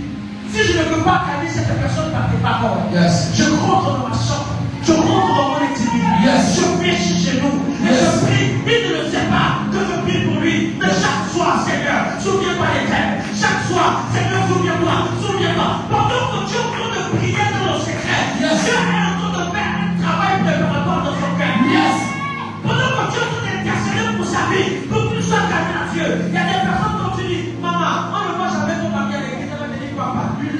Speaker 2: si je ne peux pas calmer cette personne par tes paroles,
Speaker 3: Yes.
Speaker 2: je rentre dans ma chambre, je rentre dans mon intimité,
Speaker 3: Yes.
Speaker 2: je fiche chez nous, et
Speaker 3: Yes.
Speaker 2: je prie. Il ne le sait pas que je prie pour lui, mais chaque soir, Seigneur, souviens-toi des thèmes. Chaque soir, Seigneur, souviens-toi, souviens-toi. Pendant que tu es en train de prier dans le secret,
Speaker 3: Yes.
Speaker 2: Dieu est en train de faire un travail préparatoire dans son cœur.
Speaker 3: Yes.
Speaker 2: Pendant que tu es en train d'intercéder pour sa vie, pour qu'il soit calmé à Dieu, il y a des personnes dont tu dis, maman, on ne voit jamais ton mari à l'église, elle va te dire, papa, lui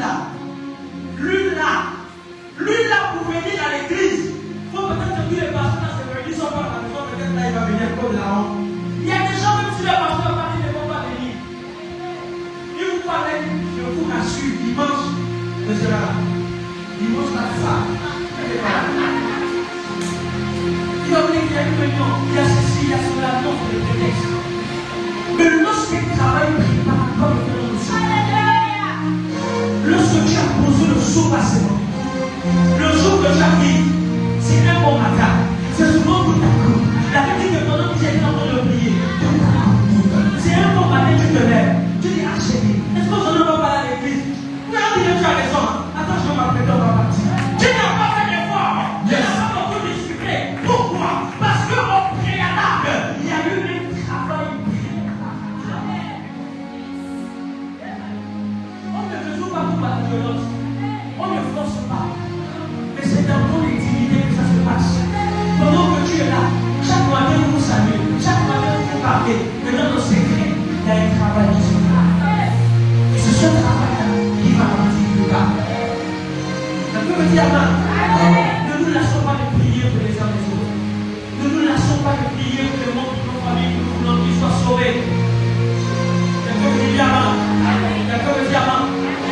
Speaker 2: là, pour venir à l'église, il faut peut-être que tous les pasteurs dans cette église sont pas à la maison, peut-être là, il va venir comme la honte. Il y a des gens, même si les pasteurs parlent, ils ne vont pas venir. Il vous parle, je vous rassure, dimanche, de cela là. Dimanche, la femme, elle est pas là. Il va venir, il y a une réunion, il y a ceci, il y a cela, non, c'est le prétexte. Mais lorsqu'il travaille préparatoire de faire le saut, lorsque tu as posé le saut passement, le jour que tu arrives, c'est un bon matin, c'est souvent tout à coup. La Bible dit que pendant que tu es en train de prier, c'est un bon matin, tu te lèves, tu dis, ah chérie, est-ce que je ne vais pas aller à l'église? Non, tu as raison, attends, je vais m'apprêter, on va partir. Tu n'as pas fait d'effort, tu n'as pas beaucoup discuté. Pourquoi? Parce qu'au préalable, il y a eu un travail préparatoire. On ne te joue pas pour la violence, on ne force pas. Mais c'est dans ton intimité que ça se passe. Pendant que tu es là, chaque matin vous saluez, chaque matin vous parlez, mais dans le secret, il y a un travail qui se fait. Et c'est ce travail-là qui va remplir le cas. Ça peut me dire, ne nous laissons pas de prier pour les uns les autres. Ne nous laissons pas de prier pour le monde de nos familles, nous voulons qu'ils soient sauvés. Ça peut me dire, ça peut me dire,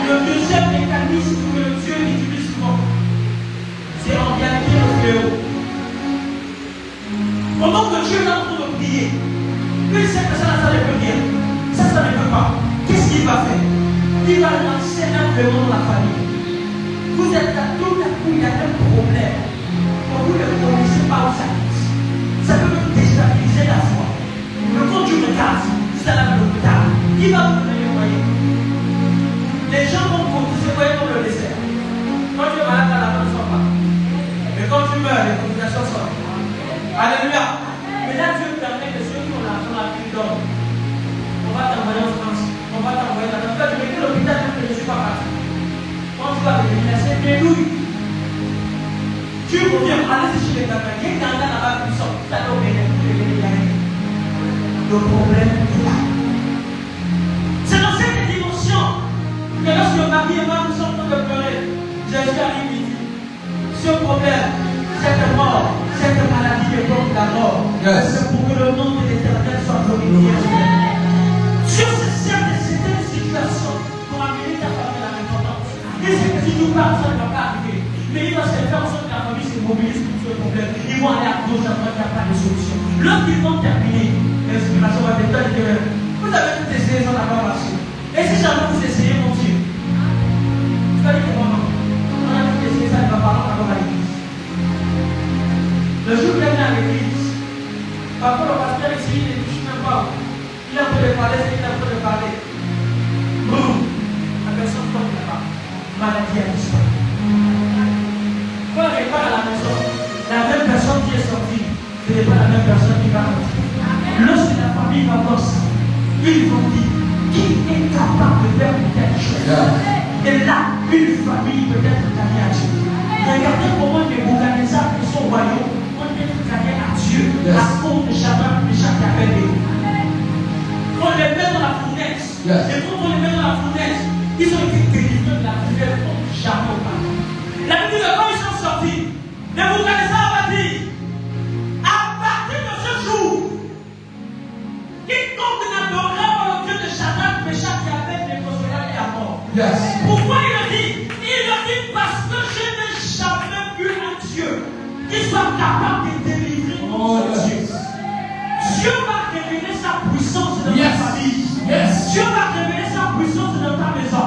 Speaker 2: le deuxième mécanisme que Dieu utilise souvent, c'est en réalité le fléau. Pendant que Dieu est en train de prier, lui sait que ça ne peut rien. Ça ne peut pas. Qu'est-ce qu'il va faire? Il va lancer un fléau dans la famille. Vous êtes là, tout à coup, il y a un problème. Vous ne connaissez pas où ça quitte. Ça peut vous déstabiliser la foi. Mais quand tu regardes, vous allez à l'hôpital, il va vous donner les moyens. Les gens vont compter ces moyens comme le désert. Quand tu es malade, à la fin ne sort pas. Mais quand tu meurs, les complications sortent. Alléluia. Mais là, Dieu permet que ceux qui ont l'argent à la d'or, on va t'envoyer en France, on va t'envoyer là-bas. Tu vas te mettre l'hôpital, je ne suis pas parti. Quand tu vas venir, c'est dénouille. Tu reviens, allez chez les gamins. Il y a un gamin là-bas qui sort. Tu as l'obéi, le problème est là. C'est dans cette dimension que lorsque Marie et Marthe sont en train de pleurer, Jésus arrive et dit, ce problème, cette mort, cette maladie est comme la mort.
Speaker 3: Yes.
Speaker 2: C'est pour que le nom de l'Éternel soit glorifié. Dieu se sert de certaines situations pour amener ta famille à la repentance. Et c'est que si tu parles, ça ne va pas arriver. Mais il va se faire en sorte que la famille se mobilise pour ce problème. Ils vont aller à gauche, à droite, il n'y a pas de solution. Lorsqu'ils vont terminer, l'inspiration va être telle que vous avez tout essayé, ça n'a pas marché. Et si jamais vous essayez, mon Dieu, tu vas dire comment? On a tout essayé, ça ne va pas, on va à l'église. Le jour où tu es à l'église,
Speaker 1: Parfois, le pasteur ici, il ne touche même pas. Il a peu de parler, il a peu de parler. Boum! La personne tombe là-bas. Maladie a disparu. Quand on n'est pas à la maison, la même personne qui est sortie, ce n'est pas la même personne qui va rentrer. Lorsque la famille va voir ça, ils vont dire qui est capable de faire quelque chose. Et là, une famille peut être gagnée à Dieu. Regardez comment les Bouddha-Nézar et son royaume ont été gagnés à Dieu à cause de Shadrach, Meshach et Abednego. On les met dans la fournaise. Et quand on les met dans la fournaise, ils ont été délivrés de la fournaise comme jamais auparavant. La Bible dit que quand ils sont sortis, les Bouddha-Nézar va dire à partir de ce jour, quiconque n'adorera pas le Dieu de Shadrach, Meshach et Abednego sera mis à mort. Pourquoi il le dit? Il le dit parce que je n'ai jamais vu un Dieu qui soit capable de délivrer mon Dieu. Dieu va révéler sa puissance dans ta famille. Dieu va révéler sa puissance dans ta maison.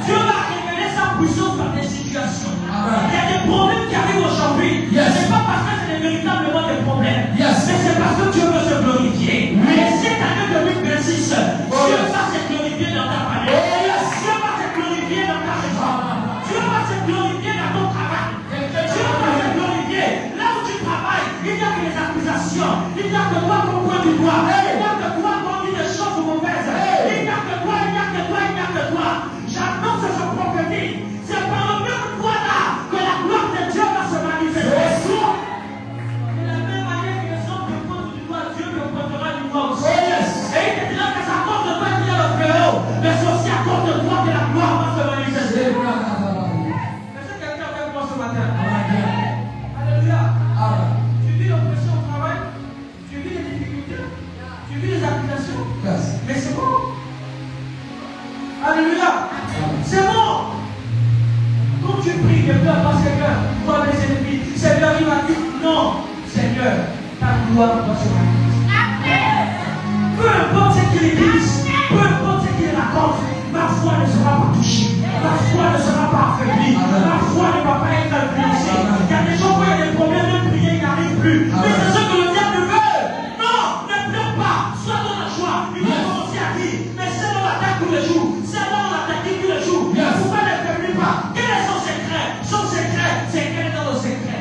Speaker 1: Dieu va révéler sa puissance dans tes situations. Il y a des problèmes qui arrivent aujourd'hui. Ce n'est pas parce que c'est véritablement des problèmes. Mais c'est parce que Dieu veut se glorifier. Et cette année 2026, Dieu va se glorifier dans ta famille. Dieu va se glorifier dans ta maison. Dieu va se glorifier dans ton travail. Dieu va se glorifier là où tu travailles. Il n'y a que les accusations. Il n'y a que toi qu'on pointe du doigt. Il n'y a que toi qu'on dit des choses mauvaises. Il n'y a que toi, il n'y a que toi, il n'y a que toi. J'annonce ce prophétie. C'est par le même toi là que la gloire de Dieu va se manifester. De la même manière que les hommes te pointent du doigt, Dieu te pointera du doigt aussi. Et il te dira que c'est à cause de toi qu'il y a le fléau. Mais c'est aussi à cause de toi que la gloire va se manifester. Est-ce que quelqu'un avec moi ce matin? Alléluia. Tu vis l'oppression au travail, tu vis les difficultés, tu vis les accusations. Mais c'est bon. Alléluia. C'est bon. Quand tu pries, ne pleure pas, Seigneur, toi les ennemis. Seigneur, il m'a dit non. Seigneur, ta gloire doit se manifester. Peu importe ce qu'il disent, peu importe ce qu'il raconte, ma foi ne sera pas touchée. Ma foi ne sera pas affaiblie. Ma foi ne va pas être influencée. Il y a des gens qui ont des problèmes de prier, ils n'arrivent plus. Mais c'est ce que le diable veut. Non, ne pleure pas. Sois dans la joie. Il va commencer à dire, mais c'est dans l'attaque tous les jours. C'est dans l'attaque tous les jours. Pourquoi ne faiblis pas? Quel est son secret? Son secret, c'est qu'elle est dans le secret.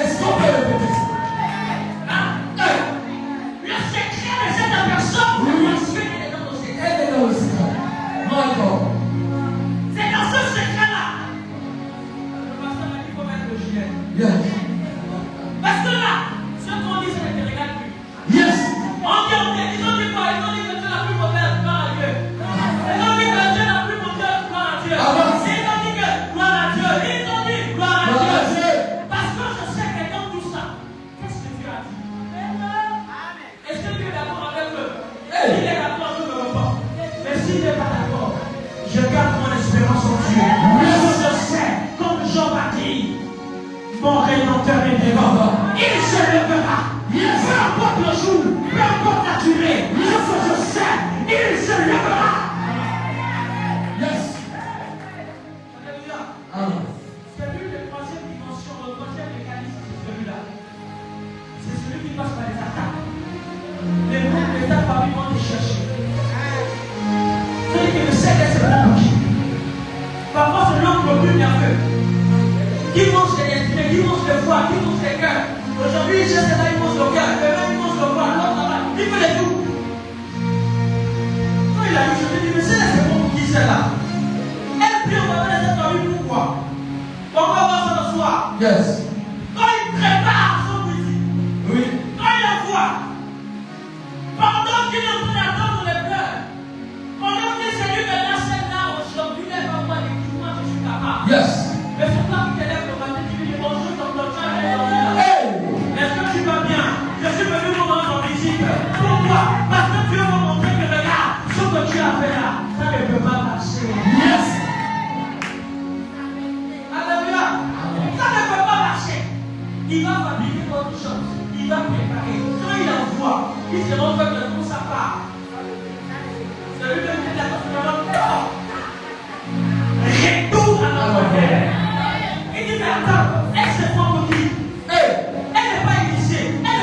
Speaker 3: Est-ce qu'on peut répéter ça?
Speaker 1: Le secret de cette personne, parce qu'elle est dans le secret.
Speaker 3: Elle est dans le secret. My God.
Speaker 1: C'est dans ce secret-là. Le pasteur m'a dit qu'il faut mettre le gilet. Parce que là, ce qu'on dit, ça ne te regarde plus. Ils ont dit quoi? Ils ont dit que Dieu n'a plus mauvaise gloire à Dieu. Ils ont dit que Dieu n'a plus mauvaise gloire à Dieu. Ils ont dit que gloire à Dieu. Ils ont dit gloire à Dieu. Parce que je sais que dans tout ça, qu'est-ce que Dieu a dit? Est-ce que Dieu est d'accord avec eux? S'il est d'accord, je ne veux pas. Mais s'il n'est pas d'accord, je garde mon espérance en Dieu. Je sais, comme Jean m'a dit, mon Rédempteur est vivant. Il se lèvera. Peu importe le jour, peu importe la durée, je sais, il se lèvera. Alléluia. C'est lui de troisième dimension, le troisième mécanisme, c'est celui-là. C'est celui qui passe par les attaques. Les groupes d'État parmi vont te chercher. Celui qui ne sait que c'est bon pour qui. Parfois, c'est l'homme le plus nerveux. Qui mange les esprits, qui mange le foie, qui mange les cœurs. Aujourd'hui, je sais là, il mange le cœur. Demain, il mange le foie. L'autre là-bas, il fait les tout. Quand il a vu, je lui ai dit, mais c'est bon pour qui c'est là? Elle prie, on va les être lui pourquoi? On va voir ça le soir. Quand il prépare son visite, quand il envoie, pendant qu'il est en train d'attendre les pleurs, pendant qu'il s'est dit, mais là, c'est là, aujourd'hui, elle va voir l'équipement, je suis capable. Mais c'est toi qui t'élèves le matin, tu lui dis bonjour, ton docteur est là. Est-ce que tu vas bien? Je suis venu vous rendre visite. Pourquoi? Parce que Dieu m'a montré que regarde, ce que tu as fait là, ça ne peut pas marcher. Alléluia. Ça ne peut pas marcher. Il va fabriquer autre chose. Il va préparer. Quand il envoie, il se rend compte de tout sa part. C'est lui-même qui est d'accord sur le nom. Retour à notre terre. Il dit, mais attends, elle se prend pour qui? Elle n'est pas initiée. Elle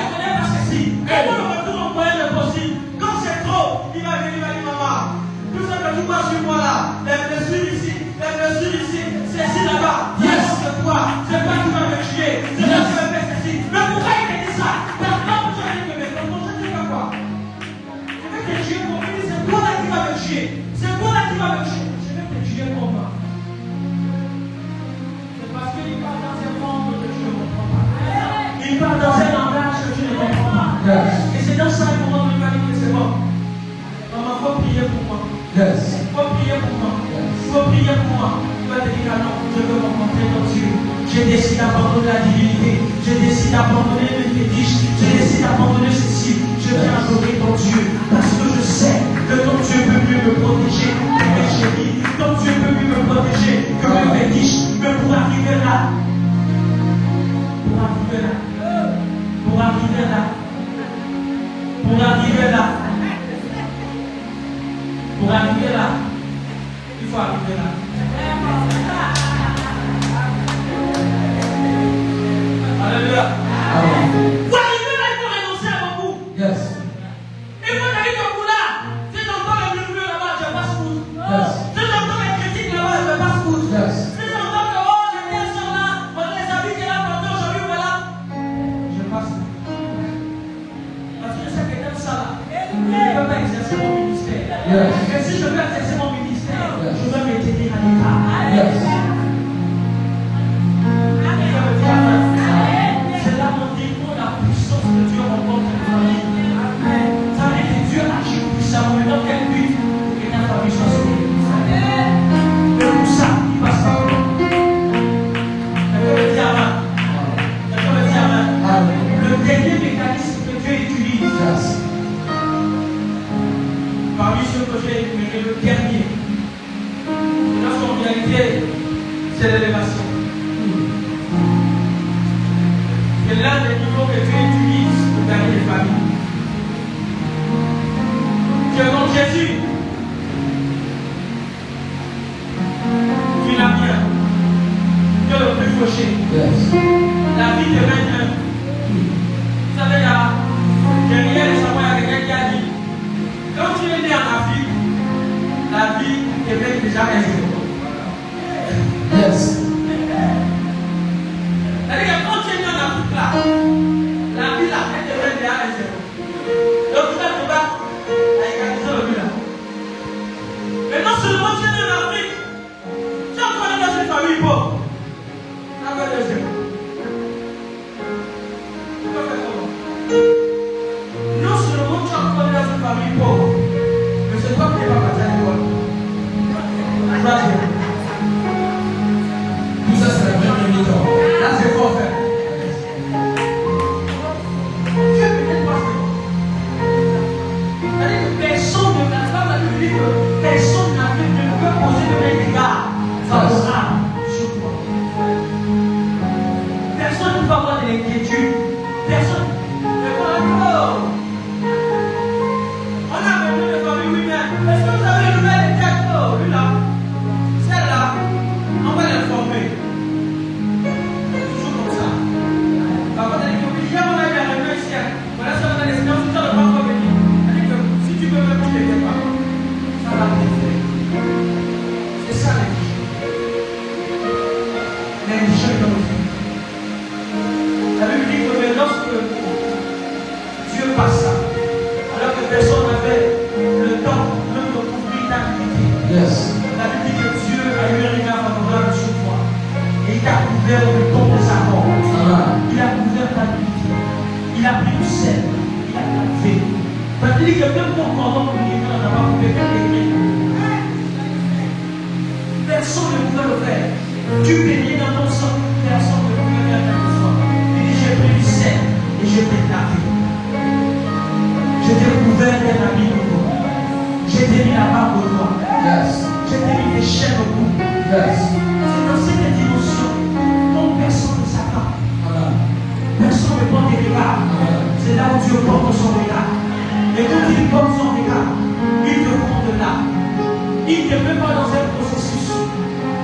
Speaker 1: parle dans un langage que tu ne comprends pas. Et c'est dans ça que moment où il va dire que c'est bon. Maman, il faut prier pour moi. Il faut prier pour moi. Il faut prier pour moi. Tu vas te dire, ah non, je veux rencontrer ton Dieu. Je décide d'abandonner la divinité. Je décide d'abandonner mes fétiches. Je décide d'abandonner ceci. Je viens adorer ton Dieu. Parce que je sais que ton Dieu peut mieux me protéger que mes chéris. Ton Dieu peut mieux me protéger que mes fétiches. Mais pour arriver là, pour arriver là, pour arriver là, pour arriver là, pour arriver là, il faut arriver là. Alléluia. Pour arriver là, il faut renoncer à beaucoup. Il faut dire que pour là, si j'entends le murmure là-bas, je passe route. Si j'entends les critiques là-bas, je passe route. Si j'entends que oh, les personnes là, on les a vus qu'elle a porté aujourd'hui, voilà, je passe route. Parce que je sais que comme ça là, je ne peux pas exercer mon ministère. Et si je veux exercer mon ministère, je dois me tenir à l'état. C'est là mon démon, la puissance de Dieu rencontre dans la vie. Ça veut dire que Dieu agit puissamment, mais dans quel but? Pour que ta famille soit sauvée. Mais pour ça, il passe par là. D'accord, le diamant. D'accord, le diamant. Le dernier mécanisme que Dieu utilise, parmi ceux que j'ai énumérés, le dernier, dans son réalité, c'est l'élévation. C'est l'un des niveaux que Dieu utilise pour gagner les familles. Tu es comme Jésus. Tu l'as bien. Tu es le plus fauché. La vie devient un. Vous savez, là, derrière les savoir, il y a quelqu'un qui a dit quand tu es né en Afrique, la vie devient déjà un zéro. C'est-à-dire que quand tu es né en Afrique là, la vie là, elle devrait déjà un zéro. Donc tu vas te battre à égaliser le but là. Mais non seulement tu es né en Afrique, tu es encore né dans une famille pauvre. Ça va le zéro. Tu peux faire comment? Non seulement tu es encore né dans une famille pauvre, mais c'est toi qui n'es pas parti à l'école. Ça zéro. Tout ça c'est la première mi-temps. Là c'est fort faire. Dieu peut-être pas faire. C'est-à-dire que personne ne la femme a dit que personne ne peut poser de mes regards favorables sur toi. Personne ne peut avoir de l'inquiétude. Personne. Mais voilà. On a besoin de famille, oui, mais est-ce que vous avez une nouvelle tête? Oh, lui là. Celle-là, on va l'informer. Toujours comme ça. Par contre, elle dit que hier, on a eu la réunion ici. Voilà ce qu'on a décidé. On ne peut pas venir. Elle dit que si tu veux même plus les pas, ça va te faire. C'est ça l'indigène. L'indigène dans nos vies. La Bible dit que lorsque Dieu passa, alors que personne n'avait le temps même de couvrir ta dignité, la Bible dit que Dieu a eu un regard favorable sur toi. Et il t'a couvert le don de sa mort. Il a couvert ta dignité. Il a pris le sel. Il a lavé. Ça veut dire que même ton cordon que Dieu n'a pas coupé, personne ne pouvait le faire. Tu baignais dans ton sang, personne ne pouvait faire ta histoire. Il dit, j'ai pris du sel et je t'ai lavé. Je t'ai couvert d'un habit nouveau. Je t'ai mis la barbe au doigt. Je t'ai mis des chaînes au cou. C'est dans cette dimension dont personne ne s'attend. Personne ne porte des regards. C'est là où Dieu porte son regard. Et quand il porte son regard, il te prend de là. Il ne te met pas dans un processus.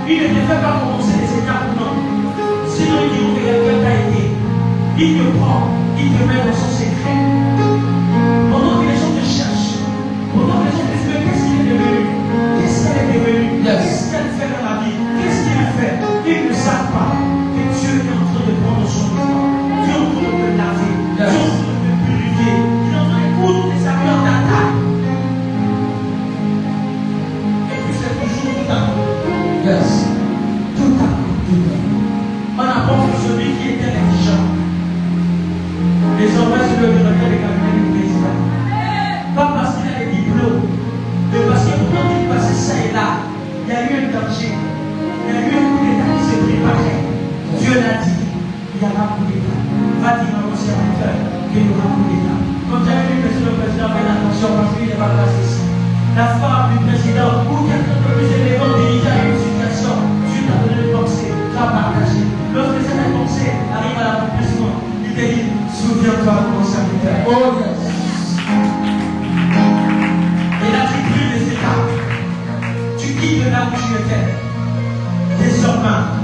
Speaker 1: Il ne te fait pas commencer les étapes, non. Sinon, il dit que quelqu'un t'a aidé. Il te prend, il te met dans son secret. Pendant que les gens te cherchent, pendant que les gens te disent, mais qu'est-ce qu'il est devenu? Qu'est-ce qu'elle est devenue? Qu'est-ce qu'elle fait dans la vie? Qu'est-ce qu'il fait? Ils ne savent pas que Dieu est en train de prendre son temps. Dieu est en train de te laver. Dieu est en train de te purifier. Il est en train de coudre les habits ta taille. Et puis c'est toujours tout à coup. Tout à coup. On apporte celui qui était intelligent. désormais sur le directeur des cabinets du président. Pas parce qu'il a des diplômes, mais parce que pendant qu'il passait ça et là, il y a eu un danger. Il y a eu un coup d'état qui s'est préparé. Dieu l'a dit, il y aura un coup d'état. Va dire à mon serviteur qu'il y aura un coup d'état. Quand tu as vu que le président fait attention parce qu'il n'est pas placé ici. La femme du président ou quelqu'un de plus élément dirigé à une situation, tu t'as donné le conseil, tu as partagé. Lorsque cet conseil arrive à l'accomplissement, il te dit, souviens-toi de mon serviteur.
Speaker 3: Oh yes.
Speaker 1: Il a dit plus les étapes. Tu quittes là où tu étais. Désormais,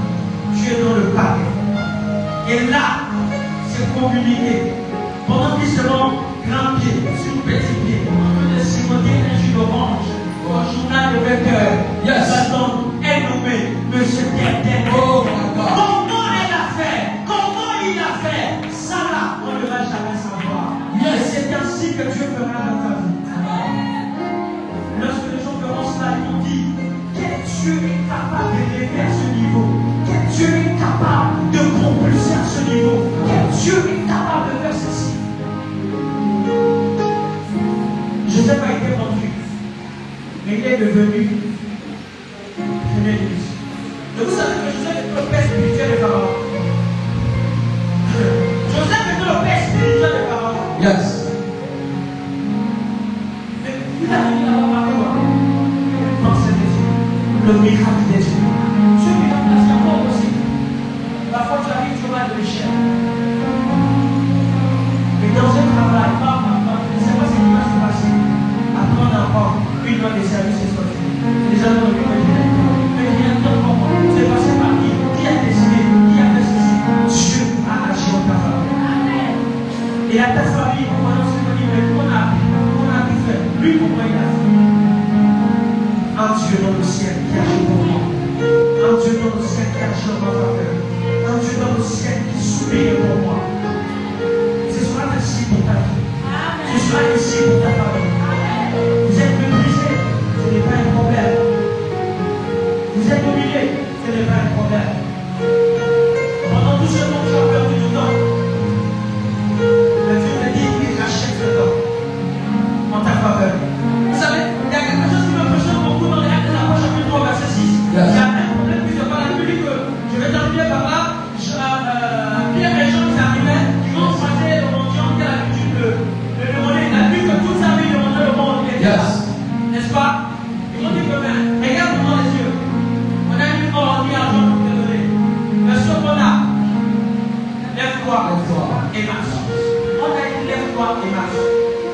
Speaker 1: tu es dans le palais. Et là, c'est communiqué. Pendant qu'il se rend grand pied, sur petit pied, on peut simonner un jus d'orange, un journal de vainqueur.
Speaker 3: Yes.
Speaker 1: Satan est nommé Monsieur Pierre.
Speaker 3: Oh my God.
Speaker 1: Comment elle a fait? Comment il a fait? Ça là, on ne va jamais savoir.
Speaker 3: Yes.
Speaker 1: C'est ainsi que Dieu fera dans ta vie. Lorsque les gens verront cela, ils vont dire quel Dieu est capable d'élever à ce niveau, quel Dieu est capable de propulser à ce niveau, quel Dieu est capable de faire ceci. Joseph a été vendu, mais il est devenu premier ministre. Et vous savez que Joseph était le père spirituel de Pharaon. Joseph était le père spirituel de Pharaon.
Speaker 3: Yes.
Speaker 1: Le miracle des yeux. Ce miracle là, c'est encore possible. Parfois, tu arrives, tu vas de l'échelle. Mais dans un travail, je ne sais pas ce qui va se passer. Après, on a encore une loi des services sortie. Les gens ont dit, mais rien de comment. C'est passé par qui? Qui a décidé? Qui a fait ceci? Dieu a agi en ta faveur. Et à ta famille, on va se dire, mais qu'on a pu faire. Lui, comment il a fait? Un Dieu dans le ciel qui agit pour moi. Un Dieu dans le ciel qui agit en ma faveur. Un Dieu dans le ciel qui sourit pour moi. Ce sera ainsi pour ta vie. Ce sera ainsi pour ta famille. Vous êtes méprisé, ce n'est pas un problème. Vous êtes humilié, ce n'est pas un problème. Pendant tout ce temps, tu as perdu du temps. Le Dieu te dit qu'il rachète le temps en ta faveur. Vous savez, il y a quelque chose qui me impressionne beaucoup dans les Actes de l'Apôtre, chapitre 3, verset 6. Il y a un problème qui se parle à la public. Je vais terminer par là. Pierre et Jean qui arrivaient, qui vont choisir le mendiant qui a l'habitude de demander. Il a vu que toute sa vie demandait le monde. N'est-ce pas? Ils ont dit que, regarde dans les yeux. On a une or, ni argent pour te donner. Mais ce qu'on a, lève-toi et marche. On a dit lève-toi et marche.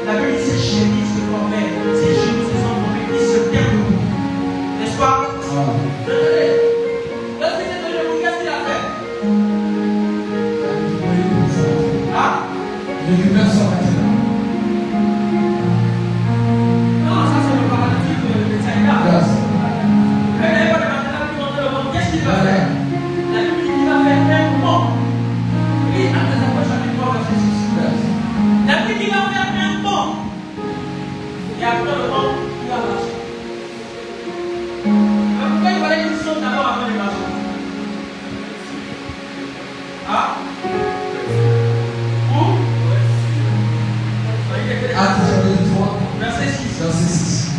Speaker 1: La Bible dit ses chéris se formaient, ses genoux se sont formés, ils se tiennent debout. N'est-ce pas? Regardez. Lorsqu'il s'est donné debout, qu'est-ce qu'il a fait? Ah?
Speaker 3: Je récupère son maintenant.
Speaker 1: Non, ça c'est le paralytique de Tsaïda.
Speaker 3: Yes.
Speaker 1: Le gars n'est pas de maintenant qui monte le monde. Qu'est-ce qu'il va faire? La Bible dit qu'il va faire un mot. Oui, Actes des Apôtres, chapitre 3, verset 6.
Speaker 3: Yes.
Speaker 1: La Bible dit qu'il va faire un mot. Et après le monde, il va marcher. Mais pourquoi il fallait qu'il saute d'abord avant de marcher? Ah? Où?
Speaker 3: Actes chapitre 3,
Speaker 1: Verset 6.
Speaker 3: verset 6.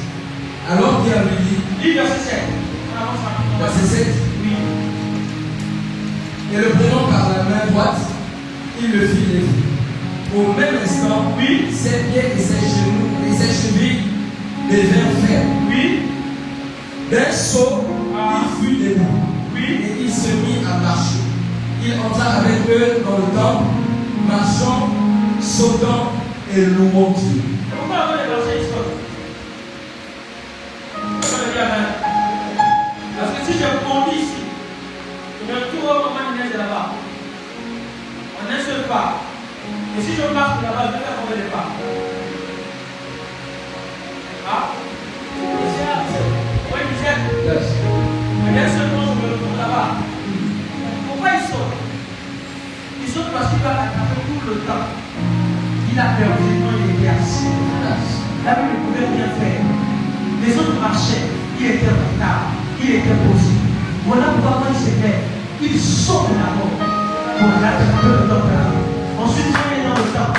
Speaker 3: Alors Pierre lui dit,
Speaker 1: Lis verset 7. On avance rapidement.
Speaker 3: verset 7,
Speaker 1: Oui.
Speaker 3: et le prenant par la main droite, il le fit lever. Au même instant,
Speaker 1: Oui.
Speaker 3: ses pieds et ses genoux et ses chevilles devinrent fermes.
Speaker 1: Oui.
Speaker 3: D'un saut, il fut debout.
Speaker 1: Oui.
Speaker 3: Et il se mit à marcher. Il entra avec eux dans le temple, marchant, sautant et louant Dieu.
Speaker 1: Pourquoi on va les lancer ici? Pourquoi le dire amen? Parce que si je conduis ici, je me retrouve au moment de là-bas. On un seul pas. Et si je marche là-bas, je vais faire combien de pas? Ah? Oui, Michel.
Speaker 3: Yes.
Speaker 1: Mais d'un seul moment, je me retrouve là-bas. Pourquoi il saute? Il saute parce qu'il va attraper tout le temps. Il a perdu, non, il était assis. La Bible ne pouvait rien faire. Les autres marchaient, il était en retard, il était posé. Voilà pourquoi quand il s'est fait, il saute d'abord pour rattraper le temps. Ensuite, il est dans le temps.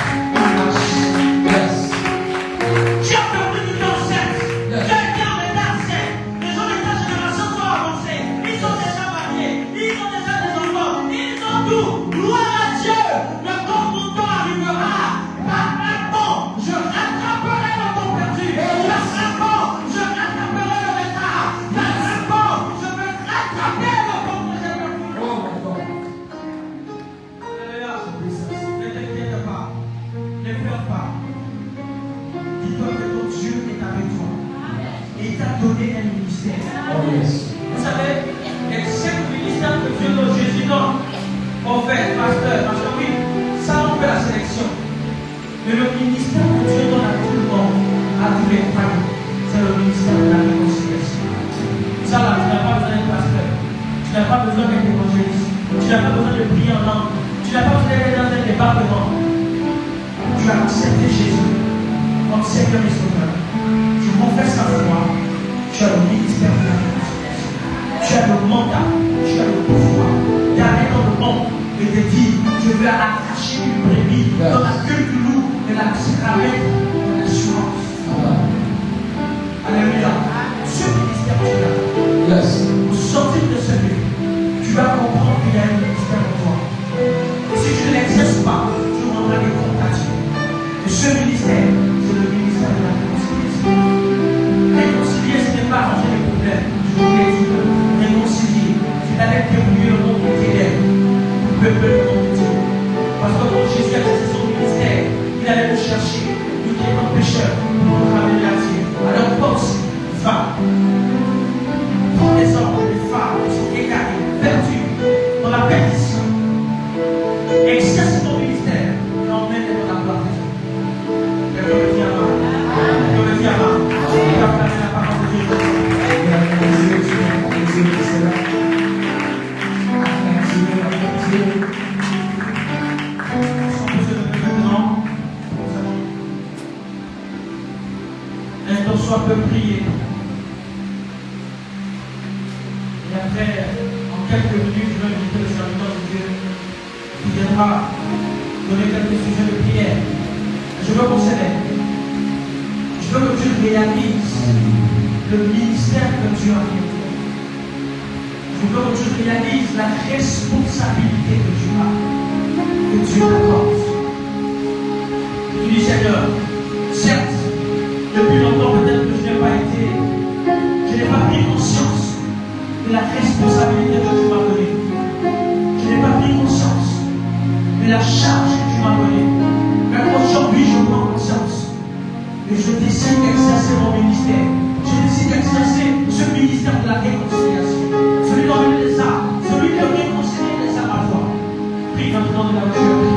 Speaker 2: pas, dis-toi que ton Dieu est avec toi. Et il t'a donné un ministère.
Speaker 3: Oh yes.
Speaker 1: Vous savez, les 5 ministères que Dieu donne, Jésus donne, prophète, pasteur, parce que oui, ça on fait la sélection. Mais le ministère que Dieu donne à tout le monde, à tous les croyants, c'est le ministère de la réconciliation. Ça là, tu n'as pas besoin d'être pasteur, tu n'as pas besoin d'être évangéliste, tu n'as pas besoin de prier en langue, tu n'as pas besoin d'être dans un département. Tu as accepté Jésus comme Seigneur et Sauveur. Tu confesses la foi, tu as le ministère de la réconciliation. Tu as le mandat, tu as le pouvoir d'aller dans le monde et de dire, je veux arracher une brebis dans la queue du loup et la cramer de l'assurance. Alléluia. Ce ministère tu l'as.
Speaker 3: Yes.
Speaker 2: Au sortir de ce lieu, tu vas comprendre qu'il y a un ministère en toi. Et si tu ne l'exerces pas, tu rendras des comptes à Dieu. Et ce ministère, c'est le ministère de la réconciliation. Réconcilier, ce n'est pas arranger les problèmes. Je vous l'ai dit. Réconcilier, c'est d'aller débrouiller le monde de ténèbres. Le peuple du monde de Dieu. Parce que quand Jésus a exercé son ministère, il allait nous chercher, nous qui étions pécheurs, pour nous ramener à Dieu. Alors pense, va. Prends les hommes, les femmes qui sont égarés, perdus, dans la perdition. Exerce ton ministère et emmène-les dans la gloire de Dieu. Que Dieu me dise à moi. Que Dieu me dise à moi. Il va faire la parole de Dieu. Sans plus de maintenant, nous allons un temps soit peu prier. Et après, en quelques minutes, je vais inviter le serviteur de Dieu qui viendra donner quelques sujets de prière. Je veux qu'on s'élève. Je veux que tu réalises le ministère que Dieu a mis. Je veux que tu réalises la responsabilité que tu as, que Dieu t'accorde. Tu dis, Seigneur, certes, depuis longtemps peut-être que je n'ai pas été, je n'ai pas pris conscience de la responsabilité que tu m'as donnée. Je n'ai pas pris conscience de la charge que tu m'as donnée. Mais aujourd'hui, je prends conscience. Et je décide d'exercer mon ministère. Je décide d'exercer ce ministère de la réconciliation. Celui d'emmener les âmes, celui de réconcilier les âmes à toi. Prie maintenant de la voiture.